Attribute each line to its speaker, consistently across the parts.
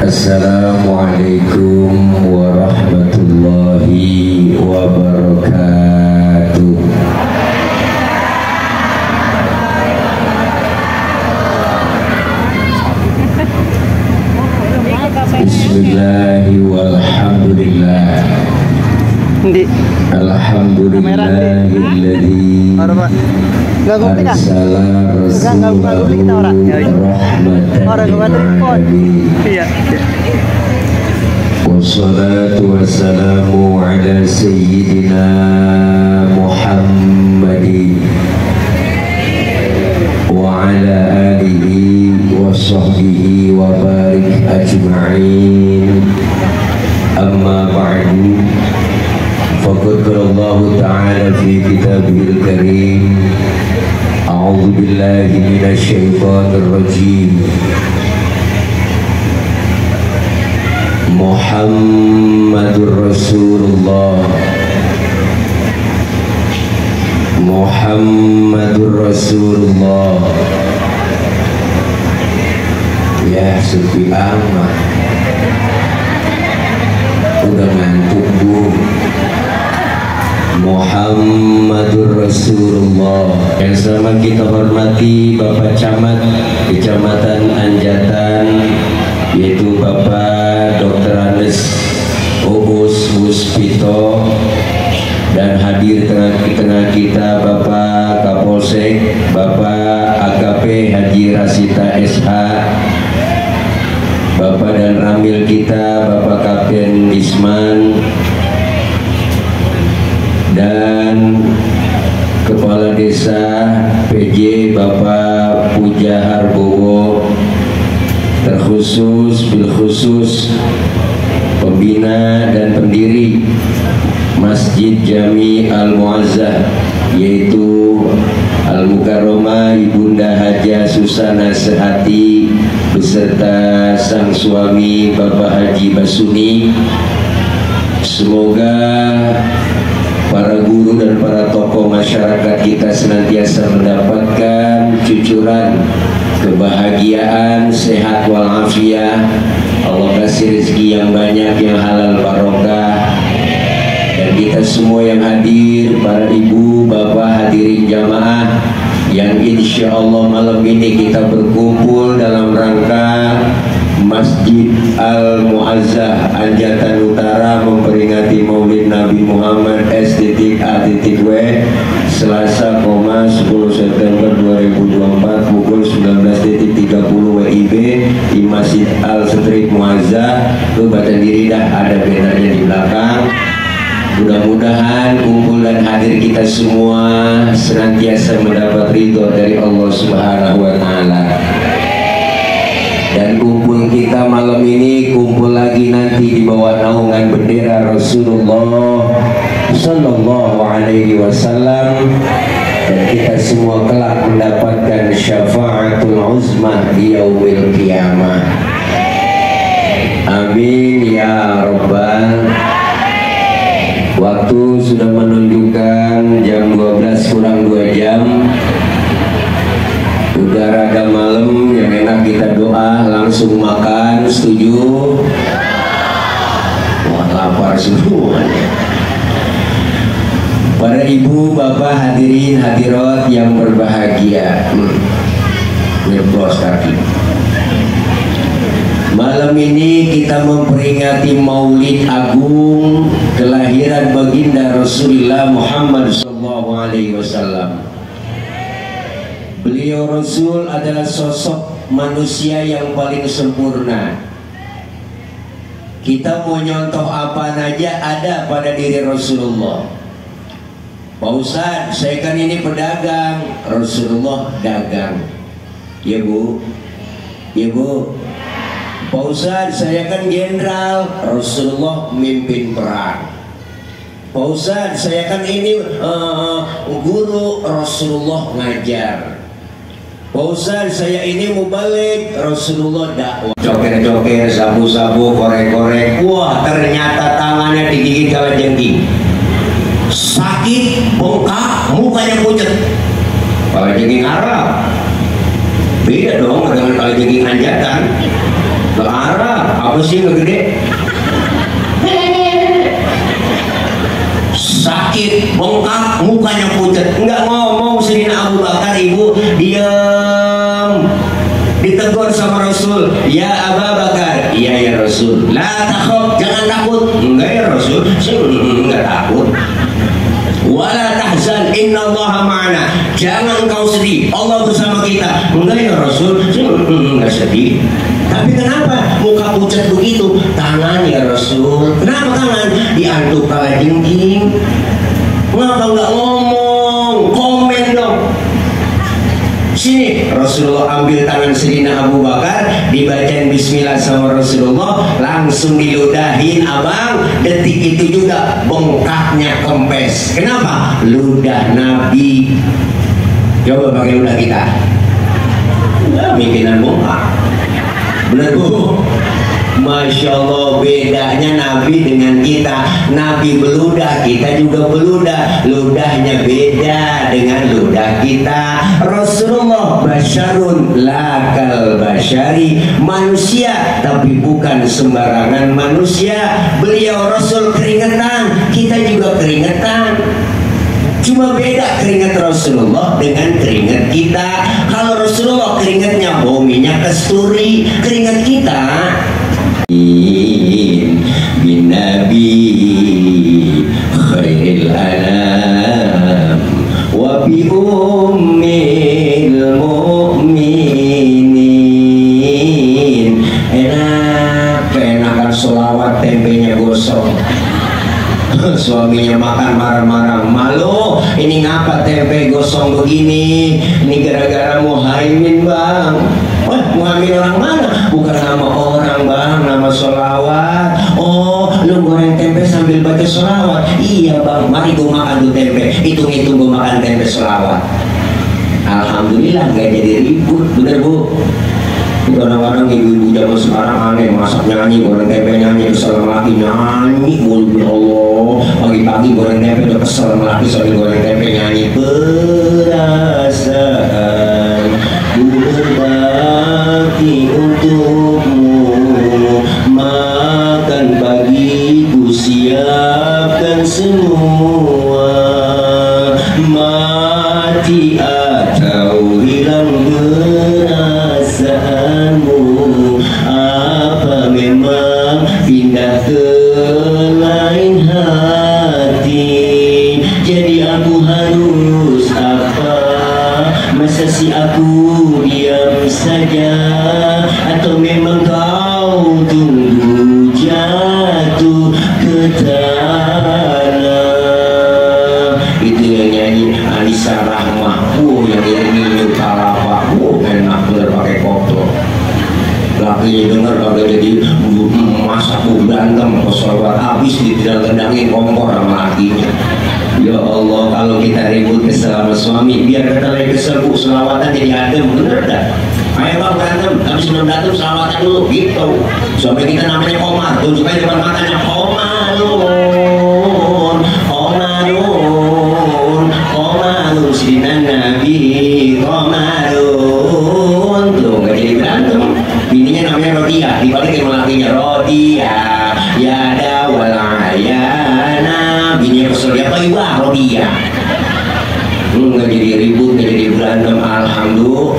Speaker 1: Assalamualaikum warahmatullahi wabarakatuh. Bismillahi walhamdulillah. Alhamdulillahilladzi arsala rasulahu rahmatan lil alamin. Wassalatu wassalamu ala sayyidina Muhammadin wa ala alihi wa sahbihi wa barik ajma'in. Amma ba'du. Faqad qala Allah Ta'ala fi kitabihil karim. A'udzu billahi minasy syaithanir rajim. Muhammadur Rasulullah. Muhammadur Rasulullah. Ya sepi amat. Udah ngantuk bu. Muhammadur Rasulullah. Yang sama kita hormati Bapak Camat Kecamatan Anjatan, yaitu Bapak Dr. Andes Uus Wuspito, dan hadir tengah kita Bapak Kapolsek, Bapak AKP Haji Rasita SH, Bapak dan Ramil kita Bapak Kapten Isman, dan Kepala Desa PJ Bapak Puja Harbowo, terkhusus bilkhusus pembina dan pendiri Masjid Jami Al-Muazzah, yaitu Al-Mukarramah Ibunda Hajah Susana Sehati beserta sang suami Bapak Haji Basuni. Semoga para guru dan para tokoh masyarakat kita senantiasa mendapatkan cucuran kebahagiaan, sehat walafiat. Allah kasih rezeki yang banyak, yang halal barokah. Dan kita semua yang hadir, para ibu, bapak, hadirin jamaah, yang insya Allah malam ini kita berkumpul dalam rangka Masjid Al-Muazzah Anjatan Utara memperingati Maulid Nabi Muhammad S.A.W Selasa, 10 September 2024 pukul 19.30 WIB di Masjid Al-Strip Muazzah. Lu baca diri dah, ada bannernya di belakang. Mudah-mudahan kumpulan hadir kita semua senantiasa mendapat ridho dari Allah Subhanahu wa Ta'ala. Dan kumpul kita malam ini kumpul lagi nanti di bawah naungan bendera Rasulullah Sallallahu Alaihi Wasallam, dan kita semua kelak mendapatkan syafaatul uzma di yaumil qiyamah. Amin ya rabbal. Waktu sudah menunjukkan jam 12 kurang 2 jam. Udah rada malam, yang enak kita doa langsung makan. Setuju? Wah, lapar semuanya. Para ibu, bapak, hadirin hadirat yang berbahagia, nyeblos kaki. Malam ini kita memperingati Maulid Agung kelahiran baginda Rasulullah Muhammad SAW. Beliau Rasul adalah sosok manusia yang paling sempurna. Kita mau nyontoh apa aja ada pada diri Rasulullah. Pak Ustadz, saya kan ini pedagang, Rasulullah dagang. Ya bu, ya bu. Pak Ustadz, saya kan jenderal, Rasulullah mimpin perang. Pak Ustadz, saya kan ini guru, Rasulullah ngajar. Pak Ustadz, saya ini mubalik, Rasulullah dakwah. Coker-coker, sabu-sabu, korek-korek. Wah, ternyata tangannya digigit kalajengking. Sakit, bengkak, mukanya pucat. Kalajengking Arab beda dong dengan kalajengking Anjatan. Ke Arab, Apa sih nggak gede? Sakit, bengkak, mukanya pucat, nggak ngomong. Sayyidina Abu Bakar, ibu diam. Ditegur sama Rasul, ya Abu Bakar, iya ya Rasul. La takhaf, jangan takut. Enggak ya Rasul, saya enggak takut. Wala tahzan, innallaha ma'ana. Jangan engkau sedih, Allah bersama kita. Enggak ya Rasul, saya enggak sedih. Tapi kenapa muka pucat begitu? Tangan ya Rasul. Kenapa tangan? Diantuk kala jengking. Kenapa enggak ngomong? Komen dong. Sini, Rasulullah ambil tangan Sayyidina Abu Bakar, dibacain bismillah sama Rasulullah, langsung diludahin abang. Detik itu juga bengkaknya kempes. Kenapa? Ludah Nabi. Coba pakai ludah kita. Enggak, mungkinan bengkak. Benar Bu? Masya Allah, bedanya Nabi dengan kita. Nabi beludah, kita juga beludah. Ludahnya beda dengan ludah kita. Rasulullah basyarun lakal basyari, manusia tapi bukan sembarangan manusia. Beliau Rasul keringetan, kita juga keringetan. Cuma beda keringat Rasulullah dengan keringat kita. Kalau Rasulullah keringatnya bau minyak kasturi, keringat kita bin Nabi khairil anam wa bi ummil mu'minin. Enakan sholawat tempenya gosong. Suaminya makan marah-marah, malu ini ngapa tempe gosong begini? Ini gara-gara Muhaimin bang. Wah, Muhaimin orang mana? Bukan nama orang bang, nama sholawat. Oh, lu goreng tempe sambil baca sholawat? Iya bang, mari gua makan tuh tempe. Hitung-hitung gua makan tempe sholawat. Alhamdulillah gak jadi ribut, bener Bu? Kadang-kadang ibu-ibu zaman sekarang aneh, masak nyanyi, goreng tempe nyanyi, kesel laki nyanyi, mulu ya Allah. Pagi-pagi goreng tempe udah kesel laki sambil goreng tempe nyanyi. Perasaan berbakti untukmu, makan pagi ku siapkan semua, mati atau hilang perasaanmu, apa memang pindah ke lain hati? Jadi aku harus apa? Masa si aku diam saja? Atau memang kau tunggu jatuh ke tanah? Itu yang nyanyi Anissa Rahmah. Yang ini Kalapa. Enak bener pakai koplo. Lakinya denger kagak jadi masak berantem, sholat habis ditendangin kompor sama lakinya. Ya Allah, kalau kita ribut kesel sama suami, biar kita lagi kesel Bu, selawatan jadi adem, bener dah. Ayo bang berantem, habis sebelum berantem selawatan dulu, gitu. Sampai kita namanya Komar, tuh supaya depan matanya Komarun, Komarun, Komarun, Sidina Nabi, Komarun. Tuh nggak jadi berantem. Bininya namanya Rodia, dibalikin lakinya Rodia, Yada walayana. Bininya kesel, ya Pak Ibu Rodia. Nggak jadi ribut, nggak jadi berantem. Alhamdulillah.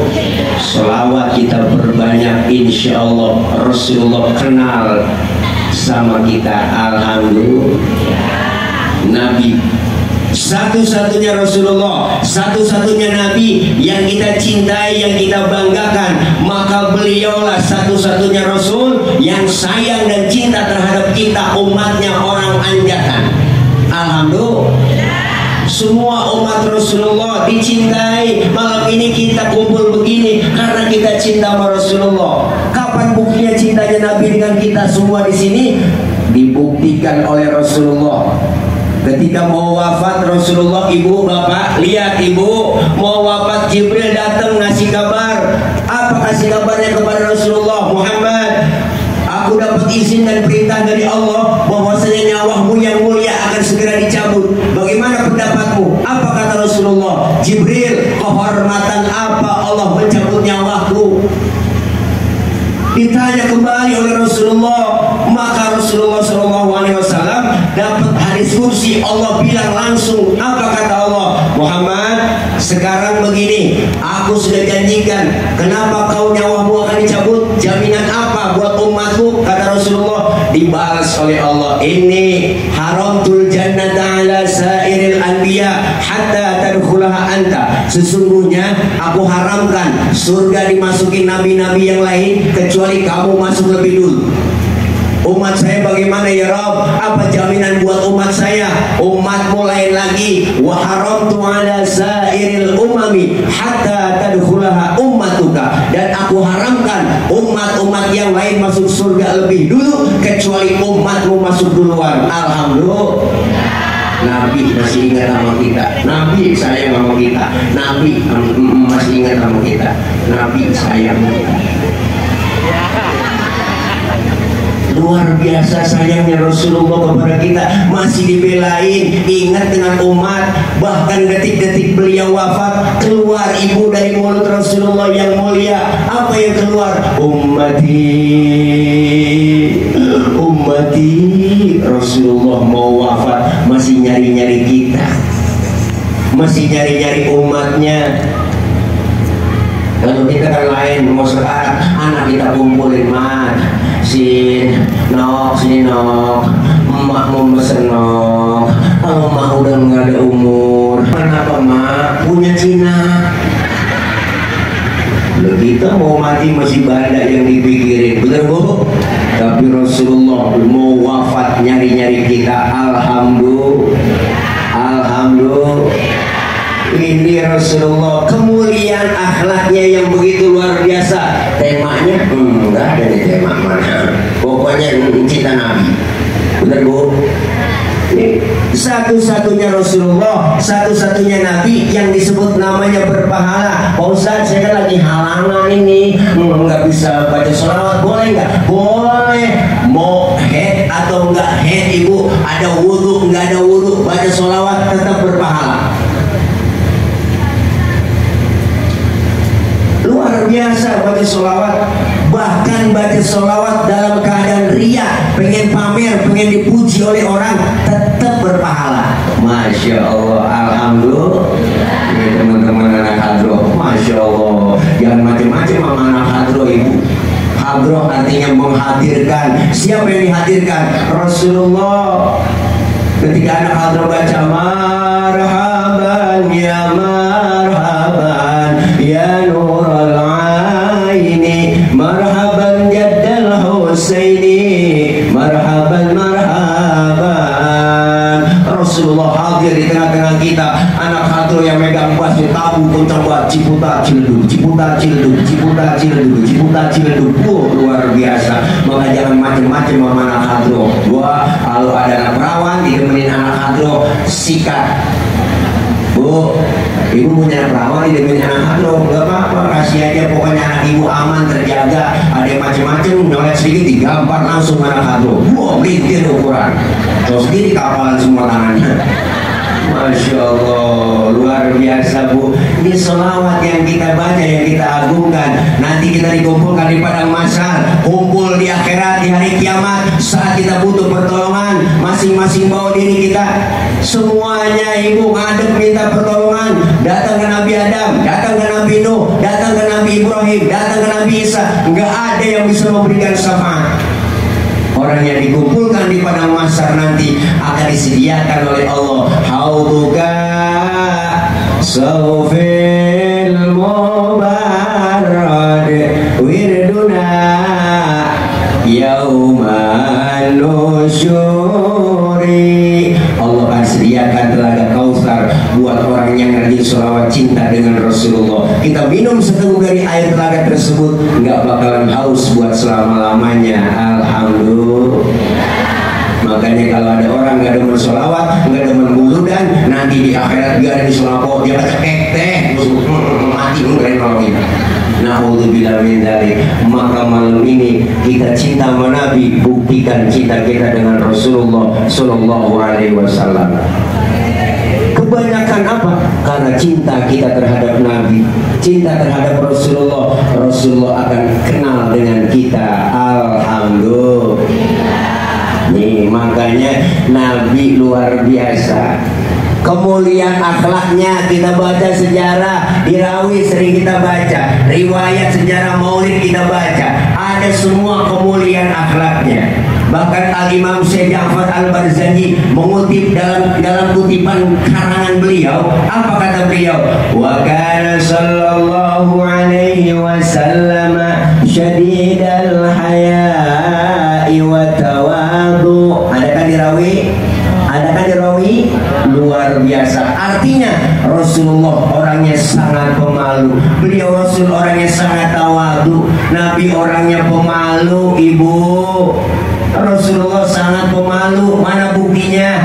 Speaker 1: Selawat kita perbanyak, insya Allah Rasulullah kenal sama kita. Alhamdulillah. Nabi satu-satunya Rasulullah, satu-satunya Nabi yang kita cintai, yang kita banggakan. Maka beliaulah satu-satunya Rasul yang sayang dan cinta terhadap kita, umatnya, orang anjakan. Alhamdulillah. Semua umat Rasulullah dicintai. Malam ini kita kumpul begini karena kita cinta sama Rasulullah. Kapan buktinya cintanya Nabi dengan kita semua di sini? Dibuktikan oleh Rasulullah. Ketika mau wafat Rasulullah, ibu bapak lihat, ibu mau wafat Jibril datang ngasih kabar. Apa kasih kabarnya kepada Rasulullah? Muhammad, aku dapat izin dan perintah dari Allah bahwasanya nyawamu yang mulia akan segera dicabut. Bagaimana pendapatmu? Apa kata Rasulullah? Jibril, kehormatan apa Allah mencabut nyawaku? ditanya kembali oleh Rasulullah. Maka Rasulullah SAW dapat hadis kursi. Allah bilang langsung, apa kata Allah? Muhammad, sekarang begini, aku sudah janjikan. Kenapa kau nyawamu akan dicabut? Jaminan apa buat umatku? Kata Rasulullah, dibalas oleh Allah, ini haramtul jannata ala sairil anbiya hatta tadkhulaha anta. Sesungguhnya aku haramkan surga dimasuki nabi-nabi yang lain kecuali kamu masuk lebih dulu. Umat saya bagaimana ya Rabb? Apa jaminan buat umat saya? Umatmu lain lagi. Wa haramtu ala sairil umami hatta tadkhulaha ummatuka. Dan aku haramkan umat-umat yang lain masuk surga lebih dulu kecuali umatmu masuk duluan. Alhamdulillah. Nabi masih ingat sama kita. Nabi sayang sama kita. Nabi masih ingat sama kita. Nabi sayang sama kita. Luar biasa sayangnya Rasulullah kepada kita, masih dibelain. Ingat dengan umat. Bahkan detik-detik beliau wafat, keluar ibu dari mulut Rasulullah yang mulia. Apa yang keluar? Ummati, ummati. Rasulullah mau wafat masih nyari-nyari kita, masih nyari-nyari umatnya. Kalau kita kan lain, mau sekarang anak kita kumpulin, mat sini nok, emak mau mesen nok. Kalau emak udah nggak ada umur, kenapa mak punya Cina? Loh, kita mau mati masih banyak yang dipikirin, bener bu? Tapi Rasulullah mau wafat nyari-nyari kita. Alhamdulillah. Ini Rasulullah, kemuliaan akhlaknya yang begitu luar biasa. Temanya enggak ada nih tema mana. Pokoknya cinta Nabi. Benar bu? Ini satu-satunya Rasulullah, satu-satunya Nabi yang disebut namanya berpahala. Pak Ustadz, saya kan lagi halangan ini, nggak bisa baca sholawat, boleh nggak? Boleh. Mau head atau nggak head ibu, ada wudhu nggak ada wudhu, baca sholawat tetap berpahala. Luar biasa baca sholawat. Bahkan baca sholawat dalam keadaan ria, pengen pamer, pengen dipuji oleh orang, tetap berpahala. Masya Allah, alhamdulillah. Ini teman-teman anak hadroh, Masya Allah. Jangan macam-macam sama anak hadroh ibu. Hadroh artinya menghadirkan. Siapa yang dihadirkan? Rasulullah. Ketika anak hadroh baca marhaban ya marhaban ya nurul aini marhaban jaddal husaini marhaban marhaban. Rasulullah hadir di tengah-tengah kita. Anak hadroh yang megang bass tabu kencang banget, ciputa ciledug, ciputa ciledug, ciputa ciledug, ciputa ciledug. Luar biasa. Maka jangan macam-macam sama anak hadroh. Gua kalau ada anak perawan ditemenin anak hadroh, sikat. Bu, ibu punya perawan ditemenin anak hadroh, nggak apa-apa, kasih aja. Pokoknya anak ibu aman, terjaga. Ada yang macam-macam, nyolek sedikit digampar langsung anak hadroh. Wah, lintir ukuran. Tahu sendiri kapalan semua tangannya. Masya Allah, luar biasa bu. Ini selawat yang kita baca, yang kita agungkan. Nanti kita dikumpulkan di padang mahsyar, kumpul di akhirat, di hari kiamat. Saat kita butuh pertolongan, masing-masing bawa diri kita. Semuanya ibu ngadep minta pertolongan. Datang ke Nabi Adam, datang ke Nabi Nuh, datang ke Nabi Ibrahim, datang ke Nabi Isa. Nggak ada yang bisa memberikan syafaat. Orang yang dikumpulkan di padang mahsyar nanti akan disediakan oleh Allah hauduka sawfil mubarrad wirduna yauman nusyuri. Allah akan sediakan telaga Kautsar buat orang yang rajin sholawat cinta dengan Rasulullah. Kita minum seteguk dari air telaga tersebut, nggak bakalan haus buat selama-lamanya. Alhamdulillah. Makanya kalau ada orang nggak demen sholawat, nggak demen wuludan, nanti di akhirat dia ada di sholawat, dia kecekek teh, mati nggak nolongin. Na'udzubillah min dzalik. Maka malam ini kita cinta sama Nabi, buktikan cinta kita dengan Rasulullah Sallallahu Alaihi Wasallam. Kebanyakan apa? Karena cinta kita terhadap Nabi, cinta terhadap Rasulullah. Rasulullah akan kenal dengan kita. Nabi luar biasa. Kemuliaan akhlaknya kita baca sejarah dirawi sering kita baca, riwayat sejarah maulid kita baca, ada semua kemuliaan akhlaknya. Bahkan Al-Imam Syekh Ja'far Al-Barzanji mengutip dalam kutipan karangan beliau, apa kata beliau? Wa kana sallallahu alaihi wasallam syadidal haya'i wa tawadhu. Adakah dirawi? Adakah dirawi? Luar biasa. Artinya Rasulullah orangnya sangat pemalu. Beliau Rasul orangnya sangat tawadu. Nabi orangnya pemalu, Ibu. Rasulullah sangat pemalu. Mana buktinya?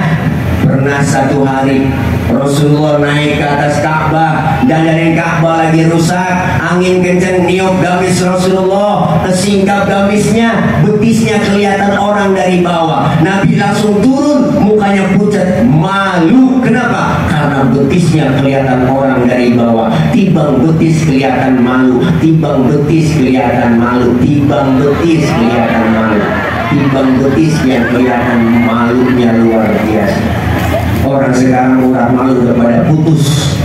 Speaker 1: Pernah satu hari Rasulullah naik ke atas Ka'bah, dan dari Ka'bah lagi rusak, angin kencang niup gamis Rasulullah, kesingkap gamisnya, betisnya kelihatan orang dari bawah. Nabi langsung turun, mukanya pucat, malu. Kenapa? Karena betisnya kelihatan orang dari bawah. Timbang betis kelihatan malu, timbang betis kelihatan malu, timbang betis kelihatan malu, timbang betis yang kelihatan malunya luar biasa. Orang sekarang udah malu udah pada putus.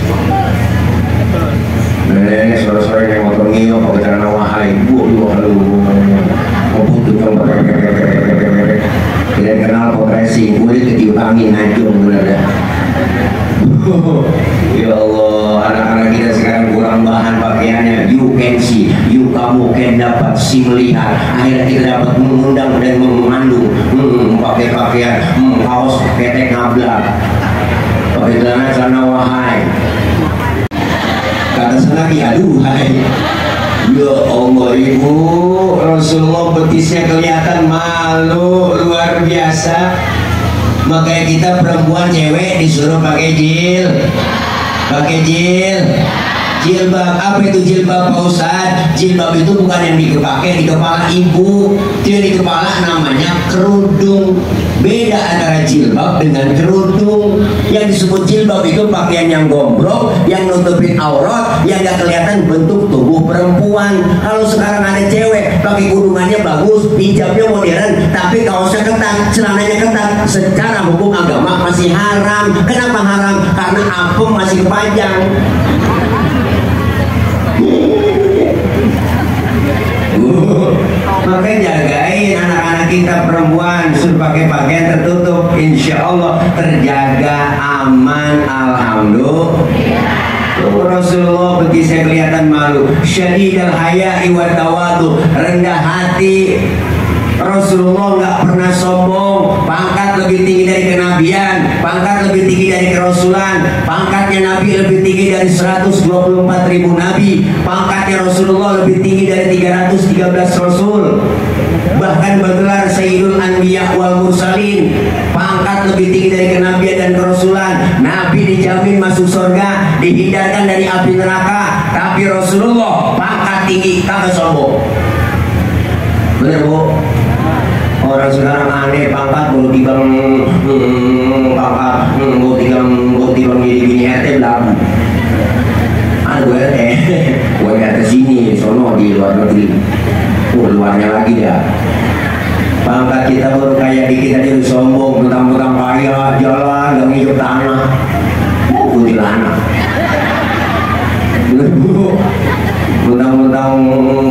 Speaker 1: Nenek sore-sore yang motor ngiyok pakai celana wahai, bu halu mau putus dong. Tidak kenal progresi, kulit ketiup angin hancur bener dah. Ya Allah, anak-anak kita sekarang kurang bahan pakaiannya. You can see, kamu can dapat si melihat. Akhirnya kita dapat mengundang dan memandu. Pakai pakaian, kaos ketek ngablak, pakai celana wahai. Kata lagi, aduhai. Ya Allah, Ibu, Rasulullah betisnya kelihatan malu luar biasa. Makanya kita perempuan cewek disuruh pakai jilbab. Apa itu jilbab, Pak Ustadz? Jilbab itu bukan yang dipakai di kepala ibu, yang di kepala namanya kerudung. Beda antara jilbab dengan kerudung. Yang disebut jilbab itu pakaian yang gombrong, yang nutupin aurat, yang gak kelihatan bentuk tubuh perempuan. Kalau sekarang ada cewek pakai kudungannya bagus, hijabnya modern, tapi kaosnya ketat, celananya ketat, secara hukum agama masih haram. Kenapa haram? Karena apem masih kepajang. Makanya jagain anak-anak kita perempuan, suruh pakai pakaian tertutup, insya Allah terjaga aman. Alhamdulillah. Rasulullah betisnya kelihatan malu, syadidal haya'i wa tawadhu, rendah hati. Rasulullah nggak pernah sombong. Pangkat lebih tinggi dari kenabian, pangkat lebih tinggi dari kerasulan. Pangkatnya Nabi lebih tinggi dari 124.000 Nabi. Pangkatnya Rasulullah lebih tinggi dari 313 Rasul. Bahkan bergelar Sayyidul Anbiya wal Mursalin. Pangkat lebih tinggi dari kenabian dan kerasulan. Nabi dijamin masuk surga, dihindarkan dari api neraka. Tapi Rasulullah pangkat tinggi, kagak sombong. Bener, Bu? Orang sekarang aneh, pangkat baru timbang pangkat baru timbang gini RT belakang. Gue RT, gue RT sini, sono di luar negeri. Luarnya lagi dah. Pangkat kita baru kayak dikit aja udah sombong, mentang-mentang kaya, jalan, gak ngijuk tanah. Kuntilanak. Bener, Bu? Mentang-mentang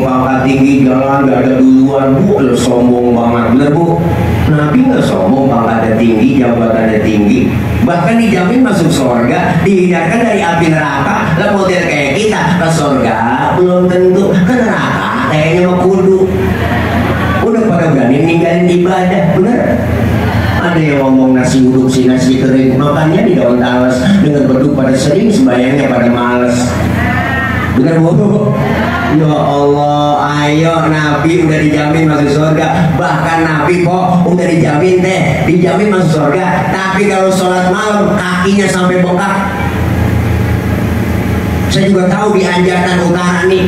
Speaker 1: pangkat tinggi, jalan gak ada duluan, lu sombong banget. Bener, Bu? Nabi gak sombong, pangkatnya tinggi, jabatannya tinggi, bahkan dijamin masuk surga, dihindarkan dari api neraka. Lah model kayak kita ke surga belum tentu, ke neraka kayaknya mau kudu. Udah pada berani ninggalin ibadah, bener? Ada yang ngomong nasi uduk si nasi kering, makannya di daun talas, dengan beduk pada sering, sembayangnya pada males. Bener, Bu? Ya Allah, ayo, Nabi udah dijamin masuk surga. Bahkan Nabi kok udah dijamin masuk surga. Tapi kalau sholat malam kakinya sampai bengkak. Saya juga tahu di Anjatan Utara nih,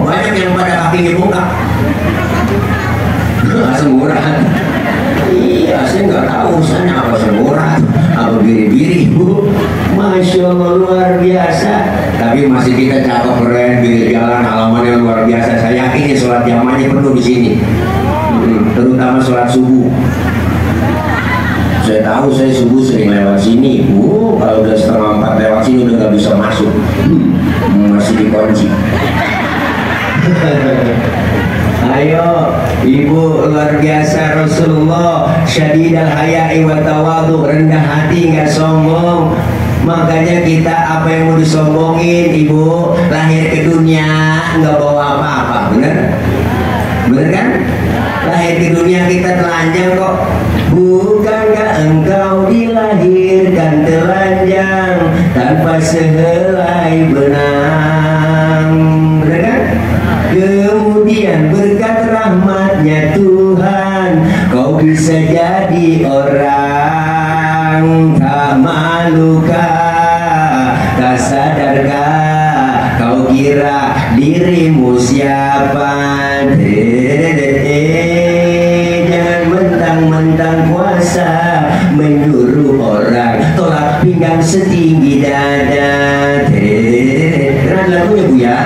Speaker 1: banyak yang pada kakinya bengkak. Semurah. Iya, saya nggak tahu urusannya apa semurah, apa biri-biri, Bu. Masya Allah, luar biasa. Tapi masih kita cakep, keren, pinggir jalan, halamannya luar biasa. Saya yakin ya sholat jamaahnya penuh di sini, terutama sholat subuh. Saya tahu, saya subuh sering lewat sini. Kalau udah 3:30 lewat sini udah nggak bisa masuk. Masih dikunci. Ayo, ibu, luar biasa Rasulullah, syadidal haya'i wa tawadhu, rendah hati, nggak sombong. Makanya kita apa yang mau disombongin, ibu, lahir ke dunia nggak bawa apa-apa, bener? Bener kan? Lahir ke dunia kita telanjang kok. Bukankah engkau dilahirkan telanjang tanpa sehelai benang? Bener kan? Kemudian berkat rahmatnya Tuhan, kau bisa jadi orang. Tak malukah, tak sadarkah, kau kira dirimu siapa? Jangan mentang-mentang puasa menyuruh orang tolak pinggang setinggi dada. Keren lagunya Bu ya.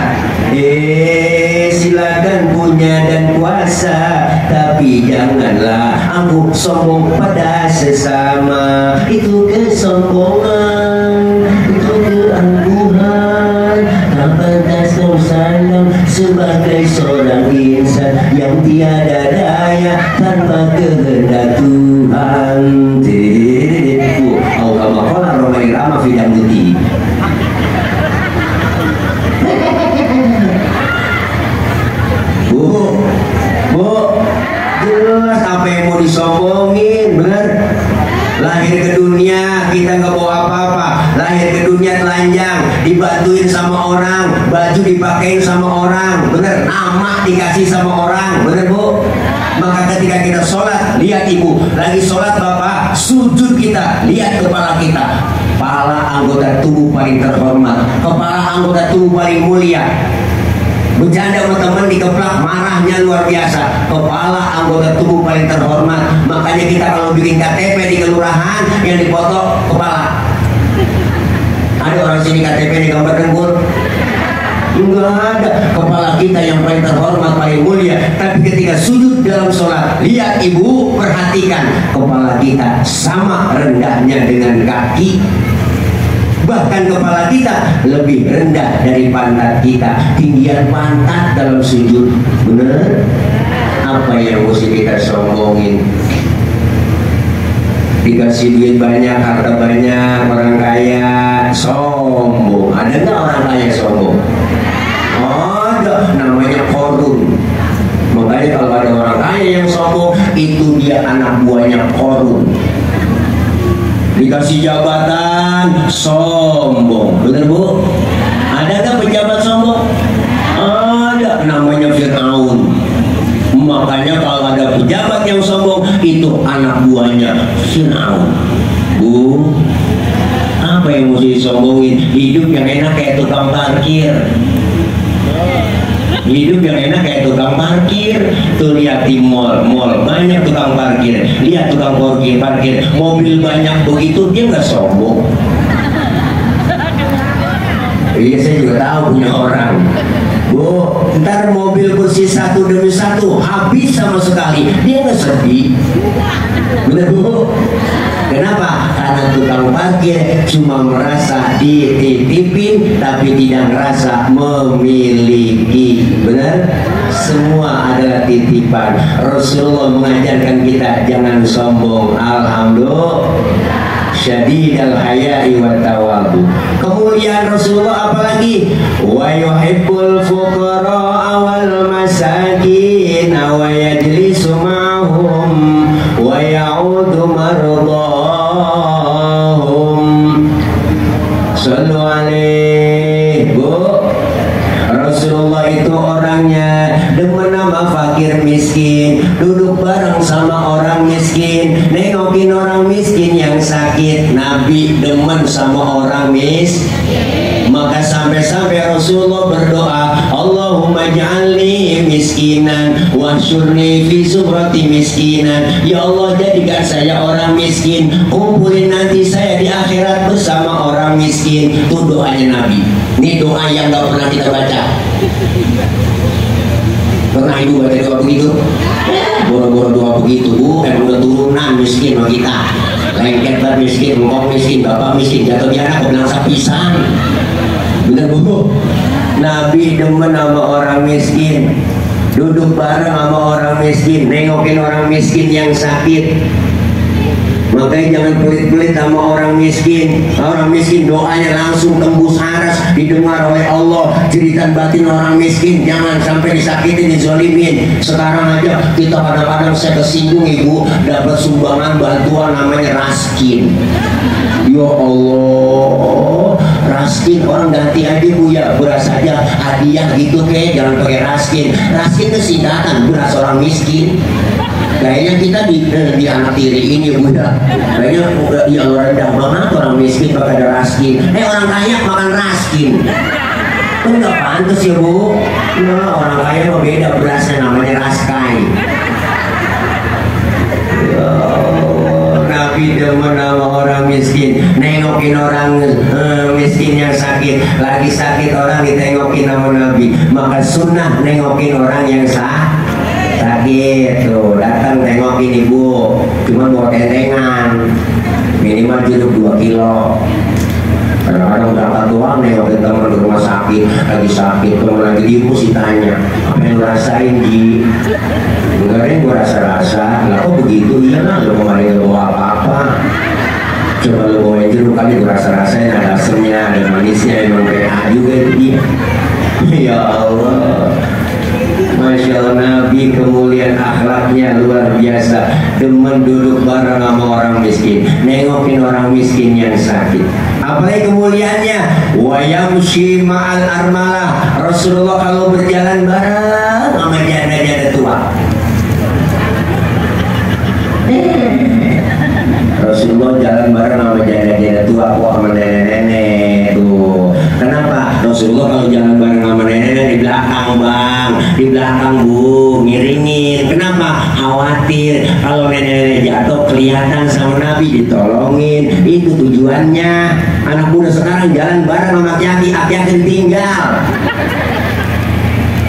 Speaker 1: Silakan punya dan puasa, tapi janganlah aku sombong pada sesama. Itu kesombongan, itu keangkuhan, tak pantas kau sandang sebagai seorang insan yang tiada daya tanpa kehendak Tuhan. Allah maqala romani rama fidang putih. Bu, jelas apa yang mau disombongin, bener? Lahir ke dunia kita nggak bawa apa-apa. Lahir ke dunia telanjang, dibantuin sama orang, baju dipakein sama orang, bener? Nama dikasih sama orang, bener Bu? Maka ketika kita sholat, lihat ibu, lagi sholat bapak, sujud kita, lihat kepala kita. Kepala anggota tubuh paling terhormat, kepala anggota tubuh paling mulia. Bercanda sama teman dikeplak, marahnya luar biasa. Kepala anggota tubuh paling terhormat. Makanya kita kalau bikin KTP di kelurahan, yang dipoto kepala. Ada orang sini KTP digambar dengkul? Enggak ada. Kepala kita yang paling terhormat, paling mulia. Tapi ketika sujud dalam sholat, lihat ibu, perhatikan kepala kita sama rendahnya dengan kaki. Bahkan kepala kita lebih rendah dari pantat kita. Tinggian pantat dalam sujud. Bener? Apa yang mesti kita sombongin? Dikasih duit banyak, harta banyak, orang kaya, sombong. Ada nggak orang kaya sombong? Ada, namanya korun. Makanya kalau ada orang kaya yang sombong, itu dia anak buahnya korun. Dikasih jabatan, sombong. Bener Bu? Ada nggak pejabat sombong? Ada, namanya Fir'aun. Makanya kalau ada pejabat yang sombong, itu anak buahnya Fir'aun. Bu, apa yang mesti disombongin? Hidup yang enak kayak tukang parkir. Hidup yang enak kayak tukang parkir. Tuh lihat di mall banyak tukang parkir. Lihat tukang parkir, mobil banyak begitu, dia nggak sombong. Iya, saya juga tahu punya orang. Bu, ntar mobil bersih satu demi satu habis sama sekali, dia nggak sedih. Bener Bu? Kenapa? Karena tukang parkir cuma merasa dititipin tapi tidak merasa memiliki. Benar? Semua adalah titipan. Rasulullah mengajarkan kita jangan sombong. Alhamdulillah. Syadidal haya'i wa tawadhu. Kemudian Rasulullah apalagi? Wa yuhibbul fuqara wal masakin wa yajlisu ma'hum wa ya'udu mardahum. Sallu alaihi. Bu, Rasulullah itu orangnya demen nama fakir miskin, duduk bareng sama orang miskin, nengokin orang miskin yang sakit. Nabi demen sama orang miskin. Maka sampai-sampai Rasulullah berdoa, Allahumma ja'alni miskinan wahsyurni fi zuhrati miskinan. Ya Allah, jadikan saya orang miskin, kumpulin nanti saya di akhirat bersama orang miskin. Itu doanya Nabi. Ini doa yang gak pernah kita baca. Pernah ibu baca doa begitu? Boro-boro doa begitu Bu, udah turunan miskin sama kita. lengket banget miskin, engkau miskin, bapak miskin, jatuh di anak bilang sapisan. Bener Bu? Nabi demen sama orang miskin, duduk bareng sama orang miskin, nengokin orang miskin yang sakit. Makanya jangan pelit-pelit sama orang miskin. Orang miskin doanya langsung tembus aras, didengar oleh Allah. Jeritan batin orang miskin jangan sampai disakitin, dizolimin. Sekarang aja kita kadang-kadang saya kesinggung ibu, dapat sumbangan bantuan namanya raskin. Ya Allah, raskin orang ganti aja Bu ya, beras aja hadiah gitu kayak, jangan pakai raskin. Raskin itu singkatan beras orang miskin. Kayaknya kita di anak tiri ini Bu ya. Kayaknya yang rendah banget orang miskin pakai ada raskin. Orang kaya makan raskin. Kan nggak pantas ya Bu. Nah, orang kaya mah beda berasnya, namanya raskai. Ya Allah, Nabi demen sama orang miskin, nengokin orang miskin yang sakit. Lagi sakit orang ditengokin sama Nabi. Maka sunnah nengokin orang yang sakit tuh, datang tengokin ibu, cuma bawa tentengan, minimal jeruk 2 kilo. Kadang-kadang berangkat doang nengokin teman di rumah sakit, lagi sakit, teman lagi diimpus ditanya, apa yang lu rasain Ji? Enggak ada yang gue rasa-rasa. Lah kok begitu? Iya lah, lu kemarin gak bawa apa-apa. Coba lu bawain jeruk kali, gue rasa-rasain ada asemnya, ada manisnya, emang kayak juga itu dia. Ya Allah, Masya Allah, Nabi kemuliaan akhlaknya luar biasa. Demen duduk bareng sama orang miskin, nengokin orang miskin yang sakit. Apalagi kemuliaannya, wa yamshi ma'al armalah. Rasulullah kalau berjalan bareng sama janda-janda tua. Rasulullah jalan bareng sama janda-janda tua, kok sama nenek-nenek tuh. Kenapa? Rasulullah kalau jalan bareng sama nenek-nenek di belakang Bang, di belakang Bu, ngiringin. Kenapa? Khawatir kalau nenek-nenek jatuh kelihatan sama Nabi, ditolongin. Itu tujuannya. Anak muda sekarang jalan bareng sama aki-aki ditinggal.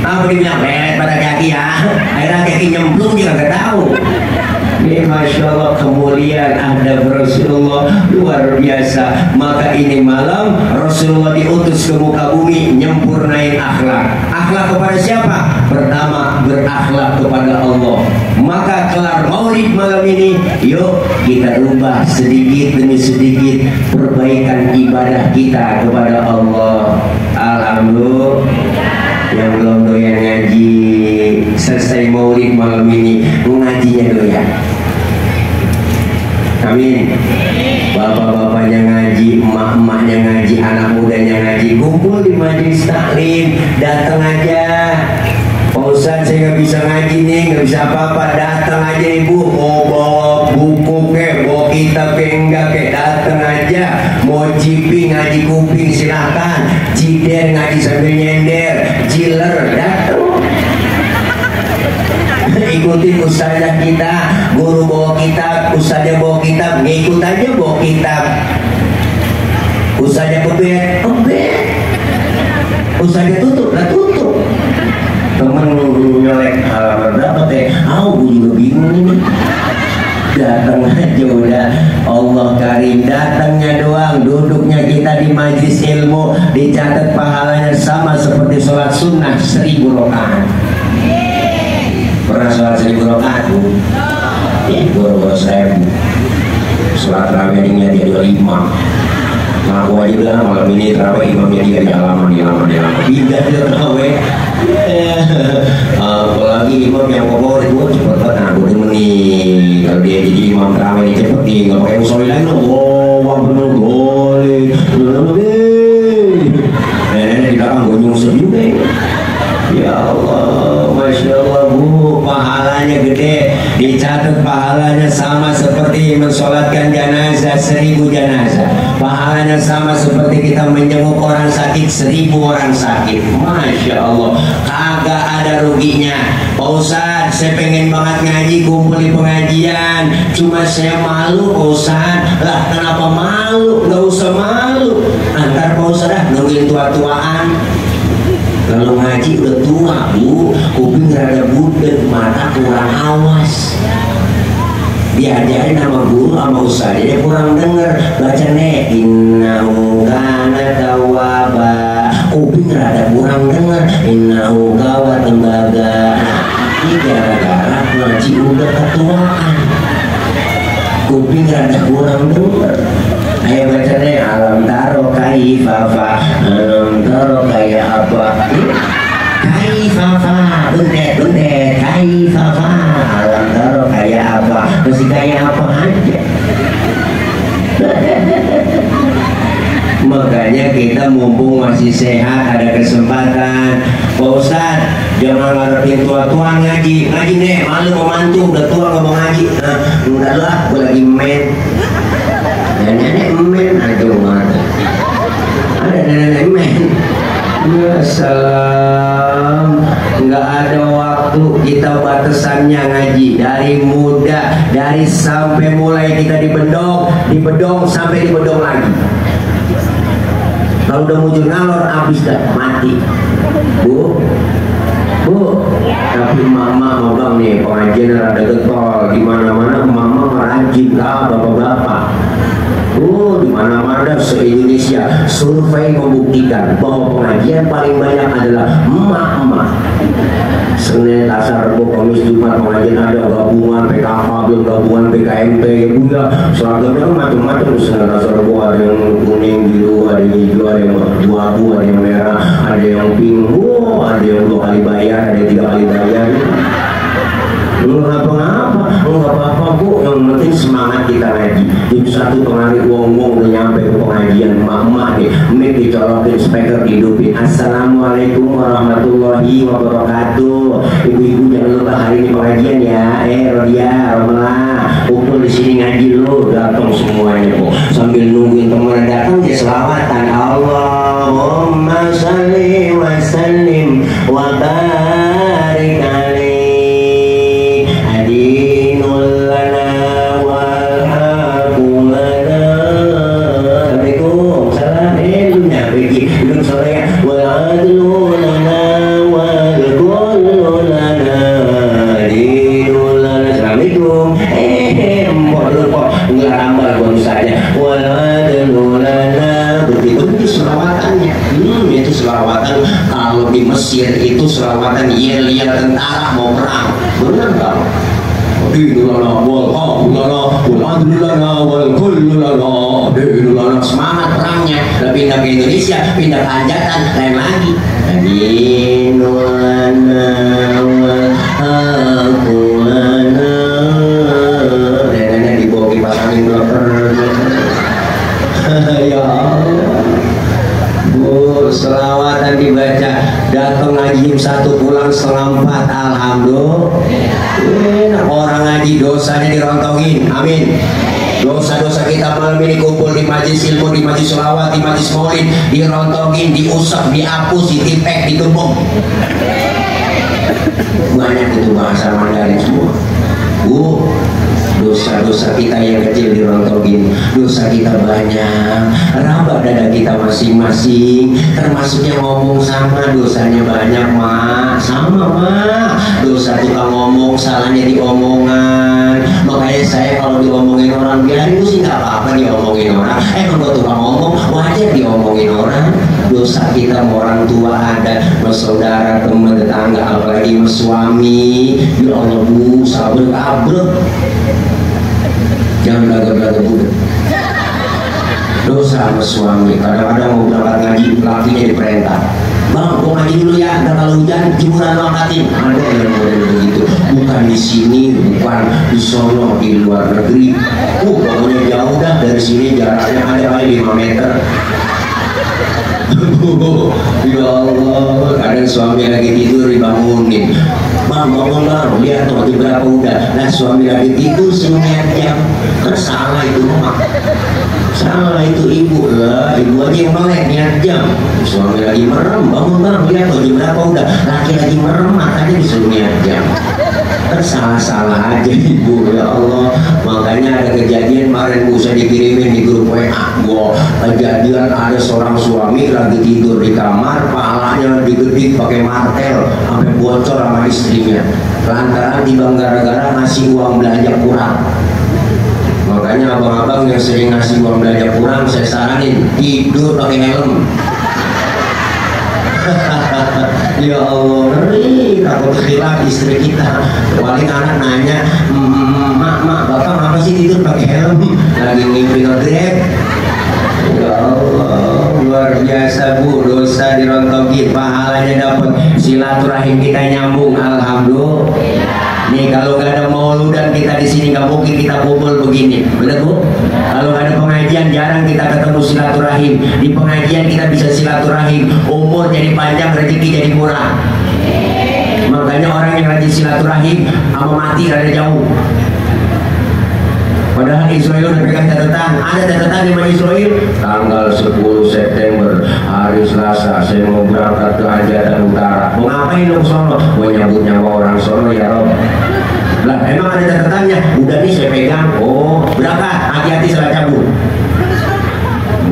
Speaker 1: Apa dibilang belet pada kaki ya? Akhirnya kaki nyemplung juga nggak tahu. Ini Masya Allah, kemuliaan adab Rasulullah luar biasa. Maka ini malam Rasulullah diutus ke muka bumi nyempurnain akhlak. Akhlak kepada siapa? Pertama, berakhlak kepada Allah. Maka kelar maulid malam ini, yuk kita ubah sedikit demi sedikit perbaikan ibadah kita kepada Allah. Alhamdulillah. Yang belum doyan ngaji, selesai maulid malam ini, ngajinya doyan. Amin. Bapak-bapaknya ngaji, emak-emaknya ngaji, anak mudanya ngaji, kumpul di majelis taklim, datang aja. Pak Ustadz, saya nggak bisa ngaji nih, nggak bisa apa-apa, datang aja ibu. Mau bawa buku ke, bawa kitab ke, enggak ke, datang aja. Mau cipi ngaji kuping silahkan, cider ngaji sambil nyender, jiler datang. Ikutin ustazah kita, guru bawa kitab, ustazah bawa kitab, ngikut aja bawa kitab. Ustazah kebet, ustazah tutup, lah tutup. Temen nyolek halaman berapa teh? Gue juga bingung ini. Datang aja udah, Allah karim. Datangnya doang, duduknya kita di majlis ilmu, dicatat pahalanya sama seperti sholat sunnah 1000 rakaat. Pernah sholat 1000 rakaat Bu? Ya, boro-boro 1000. Sholat terawihnya dia 25. Nah, aku aja bilang malam ini terawih imamnya dia di halaman. Tidak terawih. Apalagi imam yang favorit gue cepet banget. Nah, gue demen nih kalau dia jadi imam terawih ini cepet nih, nggak pakai musoleh lagi dong. Wah bener boleh. Nenek di belakang gue nyungsep juga ya. Ya Allah, Masya Allah Bu, pahalanya gede. Dicatat pahalanya sama seperti mensolatkan jenazah 1000 jenazah. Pahalanya sama seperti kita menjenguk orang sakit 1000 orang sakit. Masya Allah, kagak ada ruginya. Pak Ustadz, saya pengen banget ngaji, kumpul di pengajian, cuma saya malu Pak Ustadz. Lah kenapa malu? Gak usah malu. Antar Pak Ustadz nungguin tua-tuaan. Kalau ngaji udah tua Bu, kuping rada budek, mata kurang awas. diajarin sama guru sama ustaz, dia kurang denger. Baca nih, innahu kana tawwaba. Kuping rada kurang denger, innahu kawa tembaga. Ini gara-gara ngaji udah ketuaan, kuping rada kurang denger. Ayo baca nih, alam taro kaifafa. Alam taro kayak apa? Kaifafa, bentet kaifafa. Alam taro kayak apa? Masih kayak apa aja. Makanya kita mumpung masih sehat, ada kesempatan, Pak Ustadz jangan ngarepin tua-tua ngaji deh, malu mau mantu udah tua nggak mau ngaji. Nah, udahlah, gue lagi main. Nenek men, aduh mana ada nenek men. Ya salam, nggak ada waktu kita, batasannya ngaji dari muda, dari sampai mulai kita dibedong sampai dibedong lagi. Kalau udah muncul ngalor habis dah, mati. Bu, tapi mama mau bang nih pengajian rada getol, di mana-mana mama merajin lah bapak-bapak. Di mana-mana se-Indonesia survei membuktikan bahwa pengajian paling banyak adalah emak-emak. Senin, Selasa, Rabu, Kamis, Jumat pengajian ada, gabungan PKK, belum gabungan PKMP, ya bunda. Seragamnya kan macam-macam. Senin, Selasa, Rabu ada yang kuning, biru, ada yang hijau, ada yang abu-abu, ada yang merah, ada yang pink, ada yang 2 kali bayar, ada yang 3 kali bayar. Lu nggak apa-apa bu, yang penting semangat kita ngaji. Jam 1 pengarit wong-wong udah nyampe ke pengajian, emak-emak nih, mic dicolokin, speaker dihidupin. Assalamualaikum warahmatullahi wabarakatuh. Ibu-ibu jangan lupa hari ini pengajian ya. Rodia, Romla, kumpul di sini ngaji lu, datang semuanya bu. Sambil nungguin temen datang dia selawatan. Allahumma shalli wa sallim wa barik alaihi. Kalau di Mesir itu selawatan yel-yel tentara mau perang, benar nggak? Semangat perangnya. Udah pindah ke Indonesia, pindah ke Anjatan, lain lagi. Nenek dibawa kipas angin ya Allah. Selawatan dibaca, datang ngaji jam 1 pulang setengah 4, alhamdulillah. Orang ngaji dosanya dirontongin, amin. Dosa-dosa kita malam ini kumpul di majlis ilmu, di majlis selawat, di majlis maulid, dirontongin, diusap, dihapus, ditipek, ditumpuk. Banyak itu bahasa Mandarin semua. Dosa-dosa kita yang kecil dirontogin, dosa kita banyak, rabak dada kita masing-masing, termasuk yang ngomong sama dosanya banyak mak, sama mak, dosa tukang ngomong, salahnya di omongan. Makanya saya kalau diomongin orang biarin sih nggak apa-apa diomongin orang. Kalau tukang ngomong wajar diomongin orang. Dosa kita sama orang tua ada, sama saudara, teman, tetangga, apalagi sama suami. Ya Allah bu, sabar abrek. Jangan belaga-belaga budak. Dosa sama suami, kadang-kadang mau berangkat ngaji, lakinya diperintah, bang, mau ngaji dulu ya, ntar kalau hujan jemuran lo angkatin. Ada yang model begitu, bukan di sini, bukan di sono, di luar negeri. Pokoknya jauh dah dari sini, jaraknya ada kali 5 meter. Ya Allah, kadang suami lagi tidur dibangunin, bang bangun bang, lihat tuh berapa udah. Nah suami lagi tidur senyum jam, kan salah itu mak, salah itu ibu lah, ibu aja yang melek niat jam. Suami lagi merem, bangun bang, lihat tuh berapa udah. Laki lagi merem, makanya disuruh niat jam. Kan salah-salah aja ibu, ya Allah. Makanya ada kejadian kemarin bu, saya dikirimin di grup WA gua, kejadian ada seorang suami lagi tidur di kamar, palanya digedik pakai martel sampai bocor sama istrinya, lantaran dibang gara-gara ngasih uang belanja kurang. Makanya abang-abang yang sering ngasih uang belanja kurang, saya saranin tidur pakai helm. Ya Allah, ngeri, takut khilaf istri kita. Paling anak nanya, mak, bapak ngapa sih tidur pakai helm? Lagi ngimpi nge-grab. Ya Allah, luar biasa Bu, dosa dirontokin, pahalanya dapat, silaturahim kita nyambung, alhamdulillah. Nih kalau nggak ada mauludan kita di sini nggak mungkin kita kumpul begini, benar Bu? Kalau nggak ada pengajian jarang kita ketemu silaturahim. Di pengajian kita bisa silaturahim, umur jadi panjang, rezeki jadi murah. Makanya orang yang rajin silaturahim sama mati rada jauh. Padahal Israel udah pegang catatan, ada catatan di mana Israel tanggal 10 September hari Selasa saya mau berangkat ke hajatan utara. Mau ngapain dong sono? Mau nyambut nyawa orang sono ya Rob. Lah emang ada catatannya, udah nih saya pegang. Oh berangkat, hati-hati salah cabut.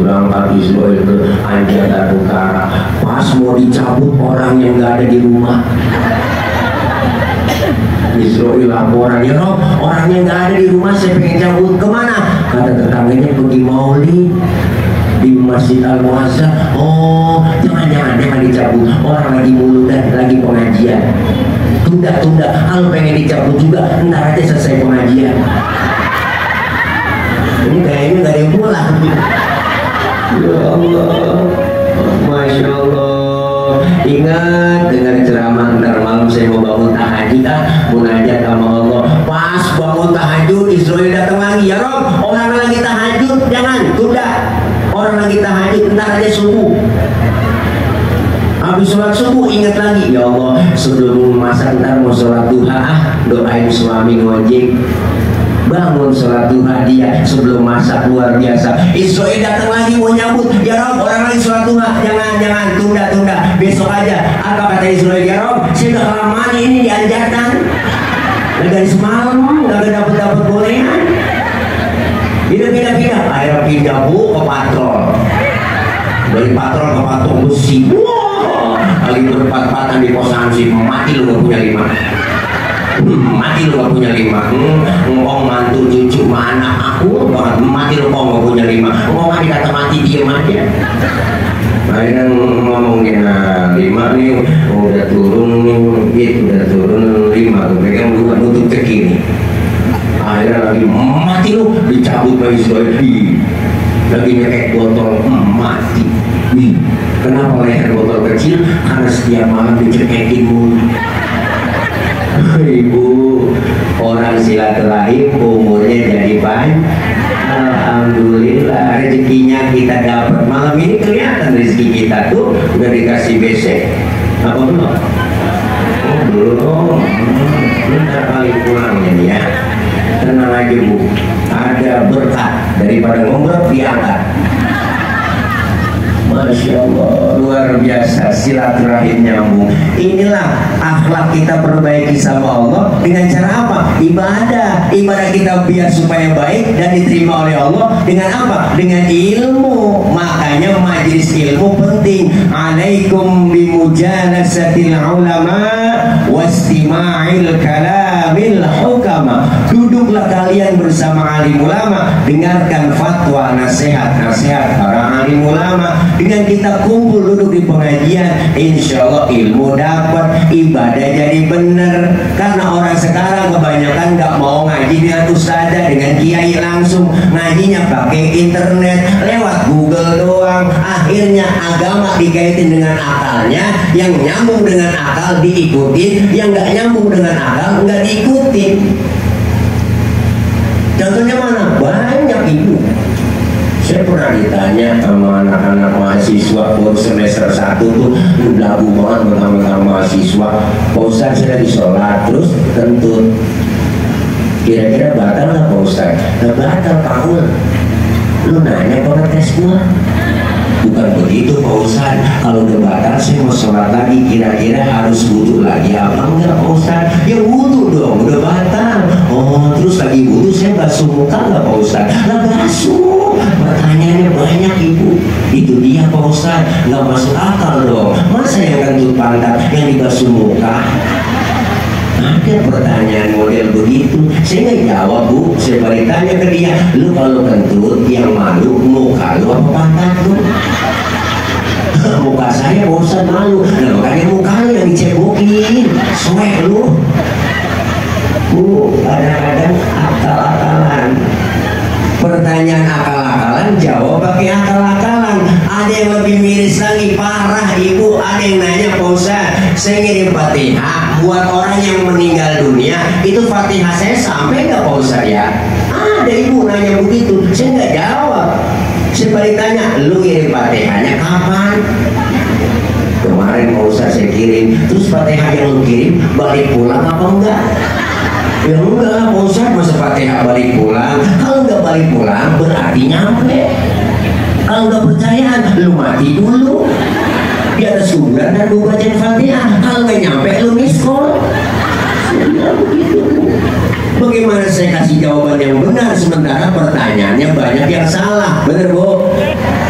Speaker 1: Berangkat Israel ke hajatan utara, pas mau dicabut orang yang gak ada di rumah. Israel laporan, ya Rob, orangnya nggak ada di rumah, saya pengen cabut. Kemana? Kata tetangganya pergi maulid di Masjid Al-Muazzah. Oh, jangan dicabut, orang lagi muludan, lagi pengajian. Tunda, kalau pengen dicabut juga, ntar aja selesai pengajian. Ini kayaknya nggak ada yang pulang. Ya Allah, Masya Allah. Ingat dengan ceramah ntar malam saya mau bangun tahajud, munajat sama Allah. Pas bangun tahajud Israel datang lagi, ya Rob, orang lagi tahajud jangan tunda, orang lagi tahajud ntar aja subuh. Habis sholat subuh ingat lagi, ya Allah sebelum masak ntar mau sholat duha, doain suami ngojek. Bangun sholat duha dia sebelum masak, luar biasa. Israel datang lagi mau nyambut, ya Rob orang lagi sholat duha, jangan tunda, besok aja. Apa kata Israel? Ya Rob saya udah kelamaan ini dianjatan, dari semalam nggak dapet gorengan. Pindah, akhirnya pindah Bu ke patrol, dari patrol ke patung besi. Wow, lagi berempat-empatan di pos ansip, mati lu gak punya 5. Mati lu gak punya 5. Ngomong mantu cucu mana aku banget, mati lu kok gak punya 5. Ngomong dikata mati diem aja. Akhirnya ngomongin 5 nih udah turun nih, udah turun 5, pegang 2 nutup ke kiri. Akhirnya lagi mati lu, dicabut Pak Israel, lagi nyekek botol, mati. Kenapa leher botol kecil? Karena setiap malam dicekekin mulu. Ibu, orang silaturahim umurnya jadi panjang. Alhamdulillah rezekinya kita dapat. Malam ini kelihatan rezeki kita tuh udah dikasih besek. Apa belum? Oh belum. Bentar kali pulangnya nih ya. Tenang aja Bu, ada berkat daripada ngomong diangkat. Masya Allah, luar biasa, silaturahim nyambung. Inilah akhlak kita perbaiki sama Allah dengan cara apa? Ibadah kita biar supaya baik dan diterima oleh Allah dengan apa? Dengan ilmu. Makanya majelis ilmu penting. Alaikum bimujalasatil ulama wastima'il kalamil hukama. Duduklah kalian bersama alim ulama, dengarkan fatwa, nasihat para alim ulama. Dengan kita kumpul duduk di pengajian, insya Allah ilmu dapat, ibadah jadi bener. Karena orang sekarang kebanyakan nggak mau ngaji dengan ustadzah, dengan kiai langsung, ngajinya pakai internet, lewat Google doang. Akhirnya agama dikaitin dengan akalnya, yang nyambung dengan akal diikutin, yang nggak nyambung dengan akal nggak diikutin. Contohnya mana? Banyak Ibu. Saya pernah ditanya sama anak-anak mahasiswa baru semester 1 tuh lagu banget bersama mahasiswa. Pak Ustadz saya lagi sholat terus kentut, kira-kira batal nggak Pak Ustadz? Nggak batal Paul. Lu nanya apa tes gua? Bukan begitu Pak Ustadz. Kalau udah batal saya mau sholat lagi, kira-kira harus wudu lagi apa enggak Pak Ustadz? Ya wudu dong, udah batal. Oh terus lagi wudu saya basuh muka nggak Pak Ustadz? Lah basuh. Pertanyaannya banyak Ibu. Itu dia Pak Ustadz, nggak masuk akal dong. Masa yang kentut pantat yang dibasuh muka? ada pertanyaan model begitu. Saya nggak jawab, Bu. Saya balik tanya ke dia, lu kalau kentut yang malu muka lu apa pantat lu? Muka saya bosan malu. Nah makanya muka lu yang dicebokin. Swag lu. Bu, kadang-kadang akal-akalan. Pertanyaan akal-akalan, jawab pakai akal-akalan. Ada yang lebih miris lagi, parah Ibu. Ada yang nanya, Pak Ustaz, saya ngirim Fatihah buat orang yang meninggal dunia, itu Fatihah saya sampai nggak Pak Ustaz ya? Ada Ibu nanya begitu, saya nggak jawab. Saya balik tanya, lu ngirim Fatihahnya kapan? Kemarin Pak Ustaz saya kirim. Terus Fatihah yang lu kirim balik pulang apa enggak? Ya enggak, Pak Ustaz, masa Fatihah balik pulang? Kalau enggak balik pulang berarti nyampe. Kalau enggak percaya, lu mati dulu di atas kuburan dan lu bacain Fatihah. Kalau enggak nyampe, lu miskol. Begitu. Bagaimana saya kasih jawaban yang benar sementara pertanyaannya banyak yang salah? Bener Bu?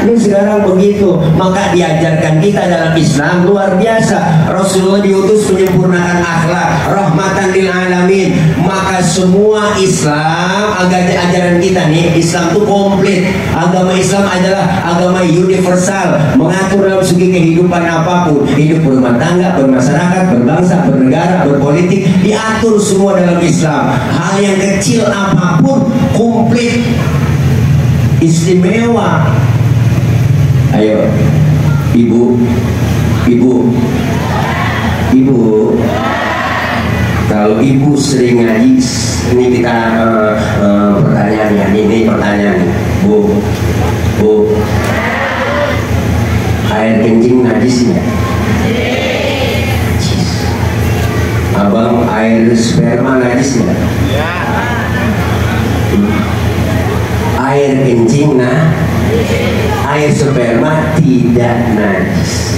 Speaker 1: Ini sekarang begitu. Maka diajarkan kita dalam Islam luar biasa. Rasulullah diutus menyempurnakan akhlak, rahmatan lil alamin. Maka semua Islam, ajaran kita nih, Islam itu komplit. Agama Islam adalah agama universal, mengatur dalam segi kehidupan apapun, hidup berumah tangga, bermasyarakat, berbangsa, bernegara, berpolitik, diatur semua dalam Islam. Hal yang kecil apapun komplit, istimewa. Ayo, Ibu, kalau Ibu sering ngaji, ini kita pertanyaannya, ini pertanyaan, Bu, air kencing najis nggak? Abang, air sperma najis nggak? Air kencing air sperma tidak najis.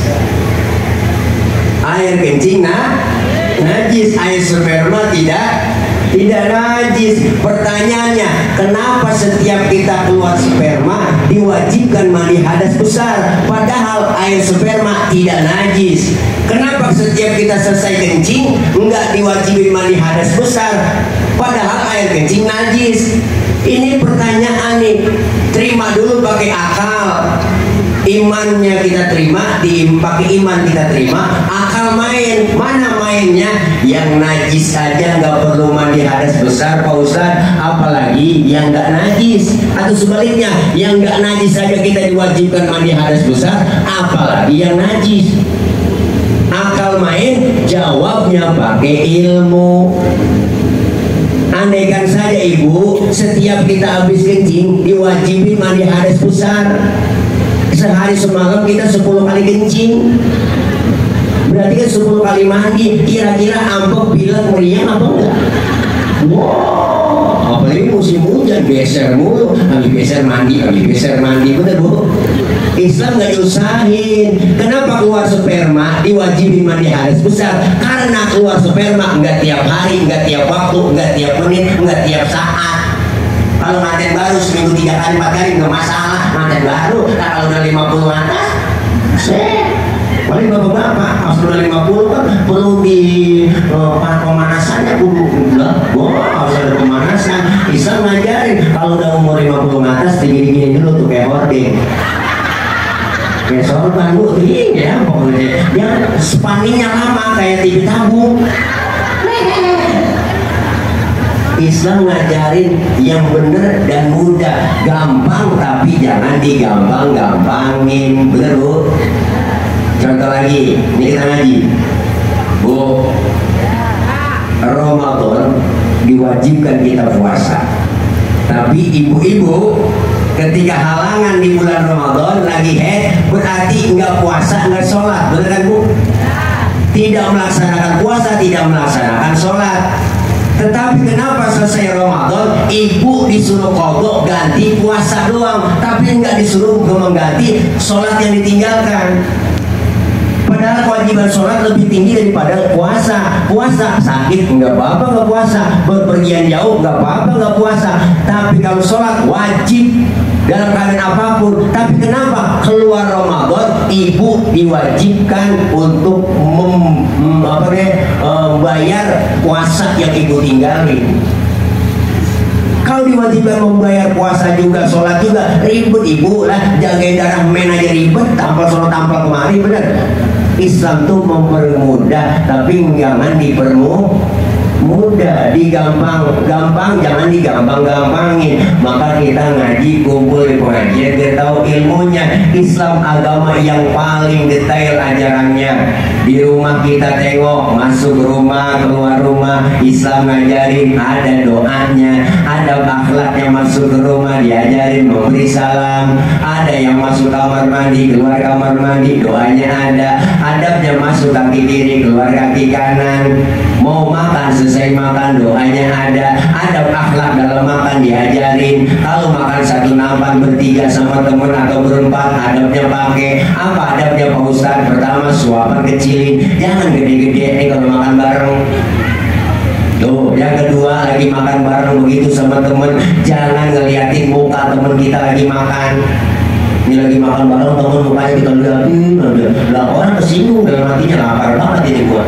Speaker 1: Air kencing najis, air sperma tidak najis. Pertanyaannya, kenapa setiap kita keluar sperma diwajibkan mandi hadas besar, padahal air sperma tidak najis? Kenapa setiap kita selesai kencing enggak diwajibin mandi hadas besar, padahal air kencing najis? Ini pertanyaan nih, terima dulu pakai akal. Imannya kita terima, pakai iman kita terima. Akal main, mana mainnya? Yang najis aja nggak perlu mandi hadas besar Pak Ustaz, apalagi yang nggak najis. Atau sebaliknya, yang nggak najis saja kita diwajibkan mandi hadas besar, apalagi yang najis. Akal main, jawabnya pakai ilmu. Andaikan saja Ibu, setiap kita habis kencing diwajibin mandi hadas besar, sehari semalam kita 10 kali kencing, berarti kan 10 kali mandi. Kira-kira ampek bilang meriang apa enggak? Wow, apalagi musim hujan, geser mulu, habis geser mandi, bener Bu? Islam nggak nyusahin. Kenapa keluar sperma diwajibin mandi hadas besar? Karena keluar sperma nggak tiap hari, nggak tiap waktu, nggak tiap menit, nggak tiap saat. Kalau manten baru seminggu 3 kali 4 kali nggak masalah, manten baru. Nah, kalau udah 50 atas, paling bapak-bapak pas udah 50 kan perlu di pemanasannya harus ada pemanasan. Islam ngajarin kalau udah umur 50 atas tinggi-tinggi dulu tuh kayak hording. Kayak sorban Bu, ya pokoknya yang spanningnya lama kayak TV tabung. Islam ngajarin yang bener dan mudah, gampang tapi jangan digampang-gampangin, bener Bu? Contoh lagi, ini kita ngaji, Bu. Ramadan diwajibkan kita puasa, tapi ibu-ibu ketika halangan di bulan Ramadan lagi haid, berarti nggak puasa, nggak sholat, bener kan Bu? Tidak melaksanakan puasa, tidak melaksanakan sholat. Tetapi kenapa selesai Ramadan ibu disuruh qadha ganti puasa doang, tapi nggak disuruh mengganti sholat yang ditinggalkan? Padahal kewajiban sholat lebih tinggi daripada puasa. Puasa sakit nggak apa-apa nggak puasa, berpergian jauh nggak apa-apa nggak puasa, tapi kalau sholat wajib. dalam keadaan apapun. Tapi kenapa keluar Ramadan ibu diwajibkan untuk membayar puasa yang ibu tinggalin? Kalau diwajibkan membayar puasa juga, sholat juga, ribet ibu lah, jaga darah men aja ribet, tampal sholat tampal kemari, bener. Islam tuh mempermudah, tapi jangan dipermudah, digampang-gampang, jangan digampang-gampangin. Maka kita ngaji, kumpul di pengajian, biar tahu ilmunya. Islam agama yang paling detail ajarannya. Di rumah kita tengok, masuk rumah, keluar rumah, Islam ngajarin ada doanya, ada akhlaknya. Masuk ke rumah diajarin memberi salam, ada yang masuk kamar mandi, keluar kamar mandi, doanya ada. Adabnya masuk kaki kiri, keluar kaki kanan. Mau makan, selesai makan, doanya ada. Adab akhlak dalam makan diajarin. Kalau makan satu nampan bertiga sama temen atau berempat, adabnya pakai apa? Adabnya Pak Ustadz? Pertama, suapan kecilin, jangan gede-gede nih kalau makan bareng. Tuh, yang kedua, lagi makan bareng begitu sama temen, jangan ngeliatin muka temen kita lagi makan. Ini lagi makan bareng, temen mukanya kita liatin, lah orang kesinggung dalam hatinya, lapar banget ini gua.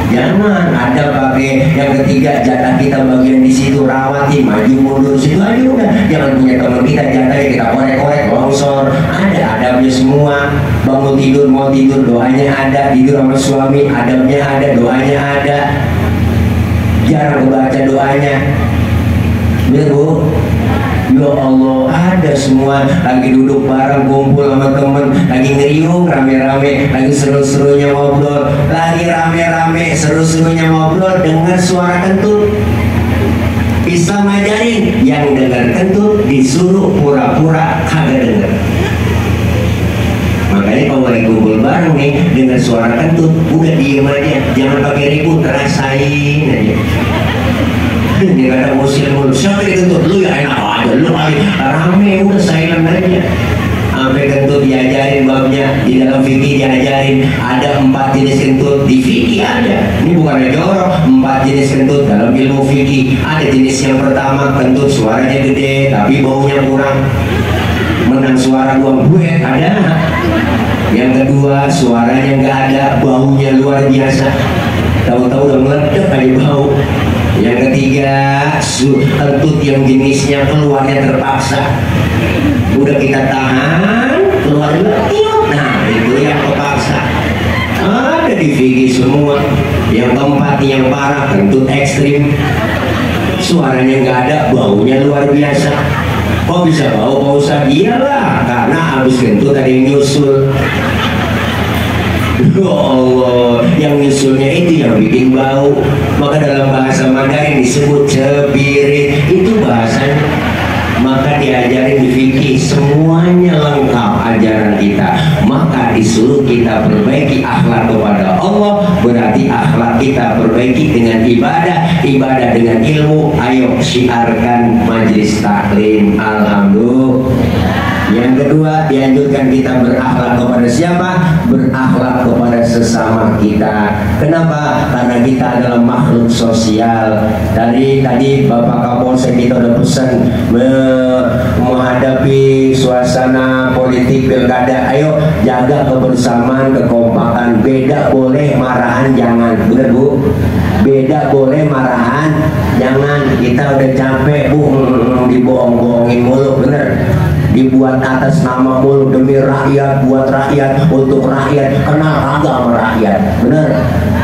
Speaker 1: Jangan. Ada pakai. Yang ketiga, jatah kita bagian di situ, rawatin, maju mundur situ aja udah. Jangan punya teman kita jatahnya kita korek-korek, longsor. Ada adabnya semua. Bangun tidur, mau tidur, doanya ada. Tidur sama suami, adabnya ada, doanya ada. Jarang baca doanya. Bener Bu? Ya Allah, ada semua. Lagi duduk bareng, kumpul sama temen, lagi ngeriung rame-rame, lagi seru-serunya ngobrol, lagi rame-rame seru-serunya ngobrol, dengar suara kentut. Islam ngajarin, yang dengar kentut disuruh pura-pura kagak denger. Makanya kalau lagi kumpul bareng nih, dengar suara kentut, udah diem aja, jangan pakai ribut, rasain aja. Dia kata musim siapa yang kentut? Lu ya enak aja, lu kali rame, udah silent aja. Sampai kentut diajarin babnya, di dalam fikih diajarin ada 4 jenis kentut. Di fikih ada, ini bukan jorok. 4 jenis kentut dalam ilmu fikih. Ada jenis yang pertama, kentut suaranya gede tapi baunya kurang, menang suara gua buet, ada. Yang kedua, suaranya nggak ada, baunya luar biasa, tahu-tahu udah meledak aja bau. Yang ketiga, kentut yang jenisnya keluarnya terpaksa, udah kita tahan, keluar lagi. Nah, itu yang terpaksa. Ada di fikih semua. Yang keempat, yang parah, kentut ekstrim, suaranya nggak ada, baunya luar biasa. Kok bisa bau Pak Ustadz? Iyalah, karena habis kentut ada yang nyusul. Ya Allah, yang nyusulnya itu yang bikin bau. Maka dalam bahasa Mandarin disebut cepirit, itu bahasanya. Maka diajarin di fikih, semuanya lengkap ajaran kita. Maka disuruh kita perbaiki akhlak kepada Allah. Berarti akhlak kita perbaiki dengan ibadah, ibadah dengan ilmu. Ayo syiarkan majlis taklim. Alhamdulillah. Yang kedua, dianjurkan kita berakhlak kepada siapa? Berakhlak kepada sesama kita. Kenapa? Karena kita adalah makhluk sosial. Tadi Bapak Kapolsek kita udah pesan menghadapi suasana politik pilkada. Ayo jaga kebersamaan, kekompakan. Beda boleh, marahan jangan. Bener Bu? Beda boleh, marahan jangan. Kita udah capek Bu, dibohong-bohongin mulu, bener. Dibuat atas nama mulu, demi rakyat, buat rakyat, untuk rakyat, kenal kagak sama rakyat, bener.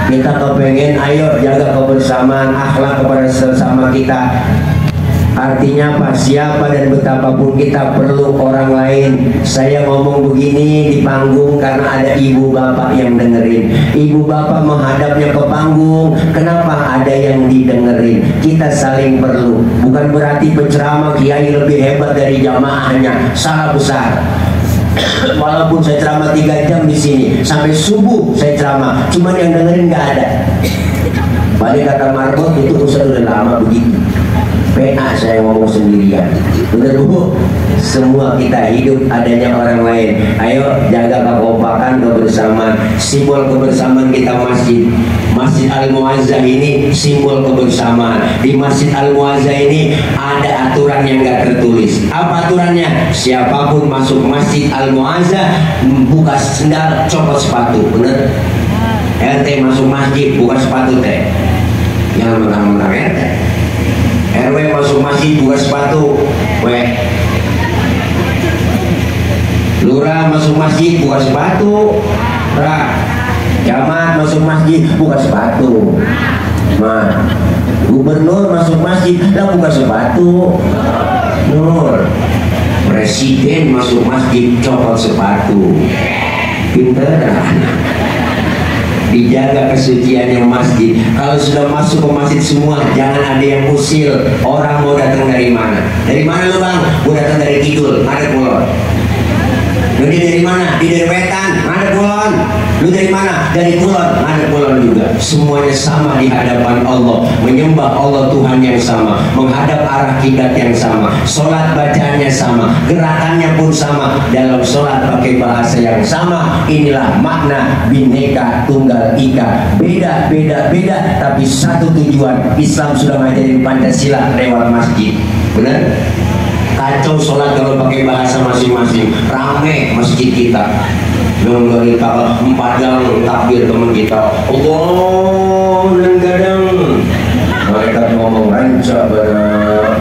Speaker 1: Kita kepengen, ayo jaga kebersamaan, akhlak kepada sesama kita. Artinya apa? Siapa dan betapapun kita perlu orang lain. Saya ngomong begini di panggung karena ada ibu bapak yang dengerin. Ibu bapak menghadapnya ke panggung. Kenapa? Ada yang didengerin. Kita saling perlu. Bukan berarti penceramah kiai lebih hebat dari jamaahnya. Salah besar. Walaupun saya ceramah 3 jam di sini sampai subuh saya ceramah, cuman yang dengerin nggak ada. Balik kata Marbot itu Ustaz udah lama begitu. PA saya ngomong sendirian. Bener Bu? Semua kita hidup adanya orang lain. Ayo jaga kekompakan, kebersamaan. Simbol kebersamaan kita masjid. Masjid Al-Muazzah ini simbol kebersamaan. Di Masjid Al-Muazzah ini ada aturan yang gak tertulis. Apa aturannya? Siapapun masuk Masjid Al-Muazzah buka sendal, copot sepatu. Bener? RT masuk masjid buka sepatu teh. Jangan mentang-mentang RT. RW masuk masjid buka sepatu. Weh. Lurah masuk masjid buka sepatu. Camat masuk masjid buka sepatu. Nah, gubernur masuk masjid lah buka sepatu. Nur. Presiden masuk masjid copot sepatu. Pinteran. Dijaga kesuciannya masjid. Kalau sudah masuk ke masjid semua, jangan ada yang usil. Orang mau datang dari mana? Dari mana lu bang? Gue datang dari Kidul, ngadep Kulon. Lu dari mana? Di dari Wetan, ngadep Kulon. Lu dari mana? Dari Kulon, ngadep Kulon juga. Semuanya sama di hadapan Allah. Menyembah Allah Tuhan yang sama. Menghadap arah kiblat yang sama. Sholat bacaannya sama. Gerakannya pun sama. Dalam sholat pakai bahasa yang sama. Inilah makna Bhinneka Tunggal Ika. Beda, tapi satu tujuan. Islam sudah ngajarin Pancasila lewat masjid. Benar? Kacau sholat kalau pakai bahasa masing-masing. Rame masjid kita. Yang dari empadang takbir teman kita. Allah dan gadang. Mereka ngomong ranca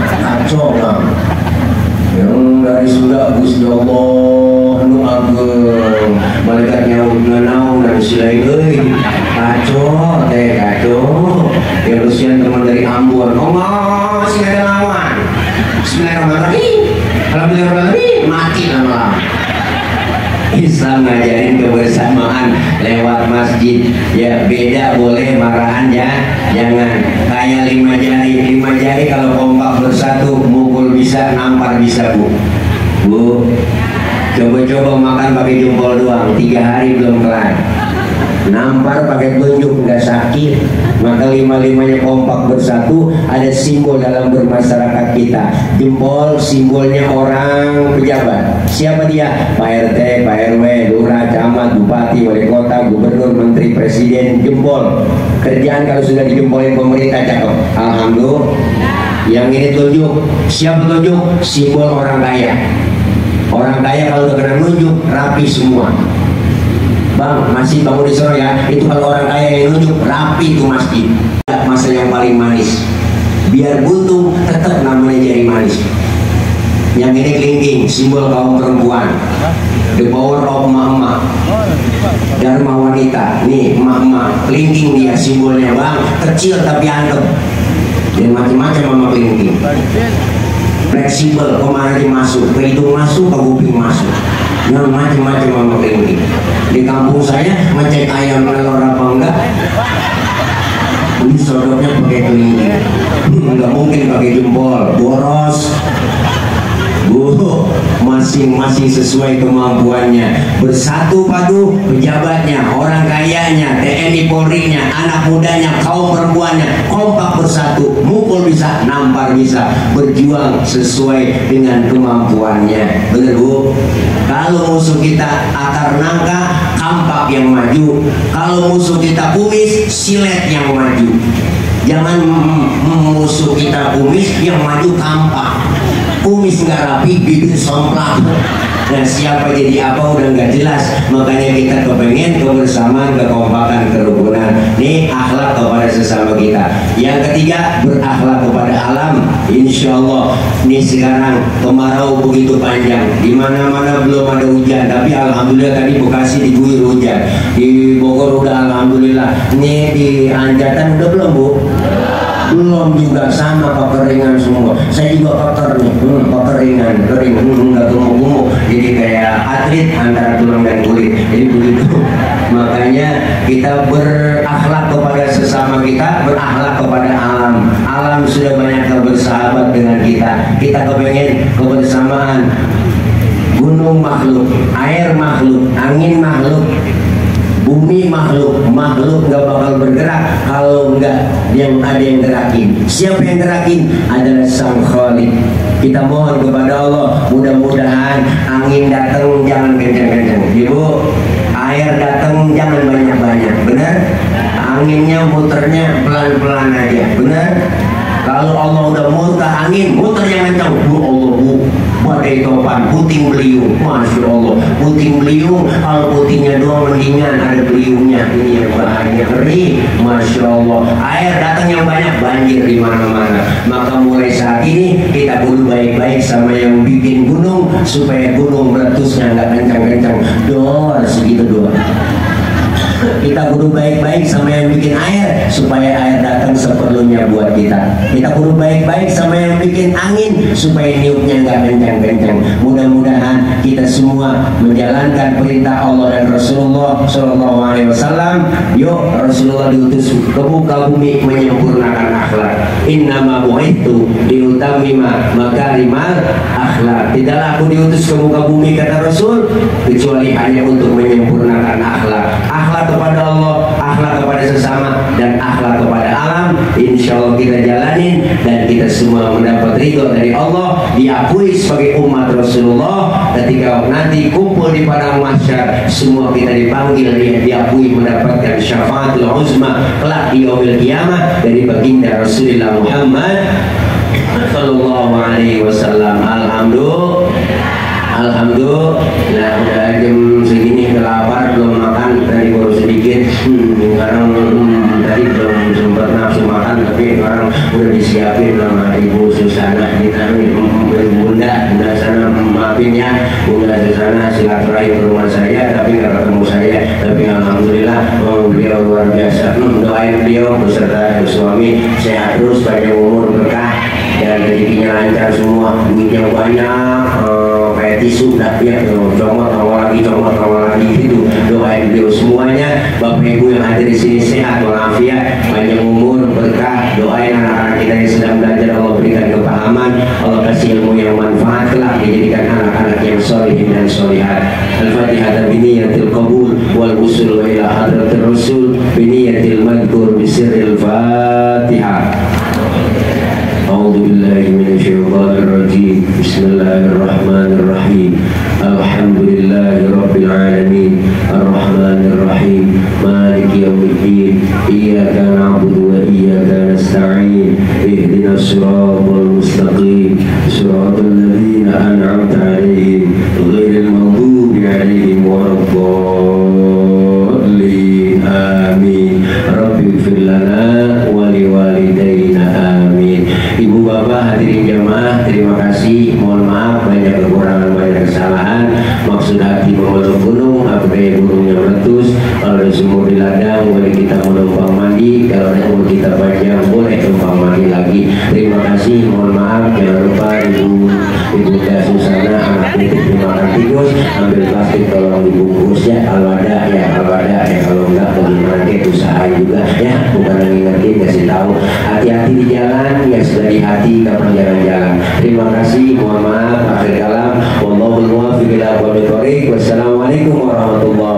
Speaker 1: kacau lah. Yang dari Sunda Gusti Allah nu ageng. Malaikat nyaut nganau dan silai euy. Kacau teh kacau. Yang lusian teman dari Ambon. Allah silai lawan. Bismillahirrahmanirrahim. Alhamdulillahirrahmanirrahim. Mati nama. Islam ngajarin kebersamaan lewat masjid. Ya beda boleh, marahan ya jangan. Kayak lima jari kalau kompak bersatu, mukul bisa, nampar bisa Bu. Bu, coba-coba makan pakai jempol doang, 3 hari belum kelar. Nampar pakai telunjuk nggak sakit. Maka lima-limanya kompak bersatu. Ada simbol dalam bermasyarakat kita. Jempol simbolnya orang pejabat. Siapa dia? Pak RT, Pak RW, lurah, camat, bupati, wali kota, gubernur, menteri, presiden. Jempol. Kerjaan kalau sudah dijempolin pemerintah cakep. Alhamdulillah. Yang ini tunjuk. Siapa tunjuk? Simbol orang kaya. Orang kaya kalau udah kena nunjuk rapi semua. Bang, masih bangun di sore ya. Itu kalau orang kaya yang nunjuk rapi itu masjid. Masa yang paling manis. Biar buntung tetap namanya jari manis. Yang ini kelingking, simbol kaum perempuan. The power of emak-emak. Dharma wanita. Nih emak-emak, kelingking dia simbolnya bang. Kecil tapi antep. Dan macam-macam mama kelingking. Fleksibel, kemana dia masuk, ke hidung masuk, ke kuping masuk. Yang macam-macam mama kelingking. Di kampung saya ngecek ayam melor apa enggak, ini sodoknya pakai kelingking. Enggak mungkin pakai jempol, boros. Bu, masing-masing sesuai kemampuannya. Bersatu padu pejabatnya, orang kayanya, TNI Polri-nya, anak mudanya, kaum perempuannya, kompak bersatu, mukul bisa, nampar bisa, berjuang sesuai dengan kemampuannya. Bener Bu? Kalau musuh kita akar nangka, kampak yang maju. Kalau musuh kita kumis, silet yang maju. Jangan musuh kita kumis, yang maju kampak. Kumis nggak rapi, bibir somplak. Nah siapa jadi apa udah nggak jelas. Makanya kita kepengen kebersamaan, kekompakan, kerukunan. Ini akhlak kepada sesama kita. Yang ketiga, berakhlak kepada alam. Insya Allah. Ini sekarang kemarau begitu panjang. Di mana-mana belum ada hujan. Tapi alhamdulillah tadi Bekasi diguyur hujan. Di Bogor udah alhamdulillah. Ini di Anjatan udah belum Bu? Belum juga, sama kekeringan semua. Saya juga kotor nih, kekeringan, kering, nggak gemuk-gemuk. Jadi kayak atlet antara tulang dan kulit. Jadi begitu. Makanya kita berakhlak kepada sesama kita, berakhlak kepada alam. Alam sudah banyak bersahabat dengan kita. Kita kepengen kebersamaan. Gunung makhluk, air makhluk, angin makhluk, Bumi makhluk nggak bakal bergerak kalau nggak yang ada yang gerakin. Siapa yang gerakin? Adalah Sang Khalik. Kita mohon kepada Allah, mudah-mudahan angin datang jangan kencang-kencang, Ibu. Air datang jangan banyak-banyak, benar? Anginnya muternya pelan-pelan aja, benar? Kalau Allah udah murka angin, muter yang kencang. Bu Allah, bu, badai topan, puting beliung, masya Allah, puting beliung. Kalau putingnya doang mendingan ada beliungnya. Ini yang bahaya, ngeri, masya Allah. Air datang yang banyak, banjir di mana-mana. Maka mulai saat ini kita kudu baik-baik sama yang bikin gunung supaya gunung meletusnya nggak kencang-kencang. Doa segitu doang. Kita kudu baik-baik sama yang bikin air supaya air datang seperlunya buat kita. Kita kudu baik-baik sama yang bikin angin supaya niupnya nggak kencang-kencang. Mudah-mudahan kita semua menjalankan perintah Allah dan Rasulullah Shallallahu Alaihi Wasallam. Yuk, Rasulullah diutus ke muka bumi menyempurnakan akhlak. Innama bu'ithu liutamima makarimal akhlak. Tidaklah aku diutus ke muka bumi, kata Rasul, kecuali hanya untuk menyempurnakan akhlak. Akhlak kepada Allah, akhlak kepada sesama, dan akhlak kepada alam. Insya Allah kita jalanin dan kita semua mendapat ridho dari Allah, diakui sebagai umat Rasulullah. Ketika nanti kumpul di padang mahsyar, semua kita dipanggil, diakui mendapatkan syafaatul uzma kelak di yaumil qiyamah dari baginda Rasulullah Muhammad sallallahu alaihi wasallam. Alhamdulillah, udah jam segini lapar, belum makan, tadi baru sedikit. Sekarang tadi belum sempat nafsu makan, tapi sekarang udah disiapin sama Ibu Susana. Kita Bunda sana maafin ya, Bunda Susana silaturahim ke rumah saya, tapi nggak ketemu saya. Tapi alhamdulillah beliau luar biasa. Doain beliau beserta suami sehat terus, panjang umur, berkah, dan rezekinya lancar semua, duitnya banyak. Kayak tisu dah ya, comot lagi gitu. Doain beliau semuanya, Bapak Ibu yang hadir di sini sehat walafiat, panjang umur, berkah. Doain anak-anak kita yang sedang belajar, Allah berikan kepahaman, Allah kasih ilmu yang manfaat, kelak dijadikan anak-anak yang sholihin dan sholihat. Al-Fatihah biniyatil qabul wal usul wa ila hadratir rasul biniyatil madhkur bisirril Fatihah. A'udzu billahi minasyaitonir rajim. Bismillahirrahmanirrahim. Alhamdulillahi rabbil alamin. Arrahmanir rahim. Maliki yaumiddin. Iyyaka na'budu wa iyyaka nasta'in. Ihdinas siratal mustaqim. Siratal ladzina an'amta 'alaihim ghairil maghdubi 'alaihim waladdallin. Amin. Rabbighfir lana wa liwalidayna. Amin. Ibu bapak hadirin jamaah, terima kasih. Mohon maaf banyak kekurangan, banyak kesalahan. Maksud hati memeluk gunung, apabila gunungnya meletus. Kalau ada sumur di ladang, boleh kita menumpang mandi. Kalau ada umur kita panjang, boleh numpang mandi lagi. Terima kasih. Mohon maaf. Jangan lupa Ibu Susana, anak titip dimakan tikus, ambil plastik tolong dibungkus ya. Kalau ada ya, kalau enggak bagaimana, kita usaha juga ya. Bukan lagi ngerti, kasih tahu. Hati-hati di jalan ya, sudah di hati kapan jalan-jalan. Terima kasih. Mohon maaf. Akhir kalam. Wallahul muwaffiq ila aqwamit thoriq. Wassalamualaikum warahmatullahi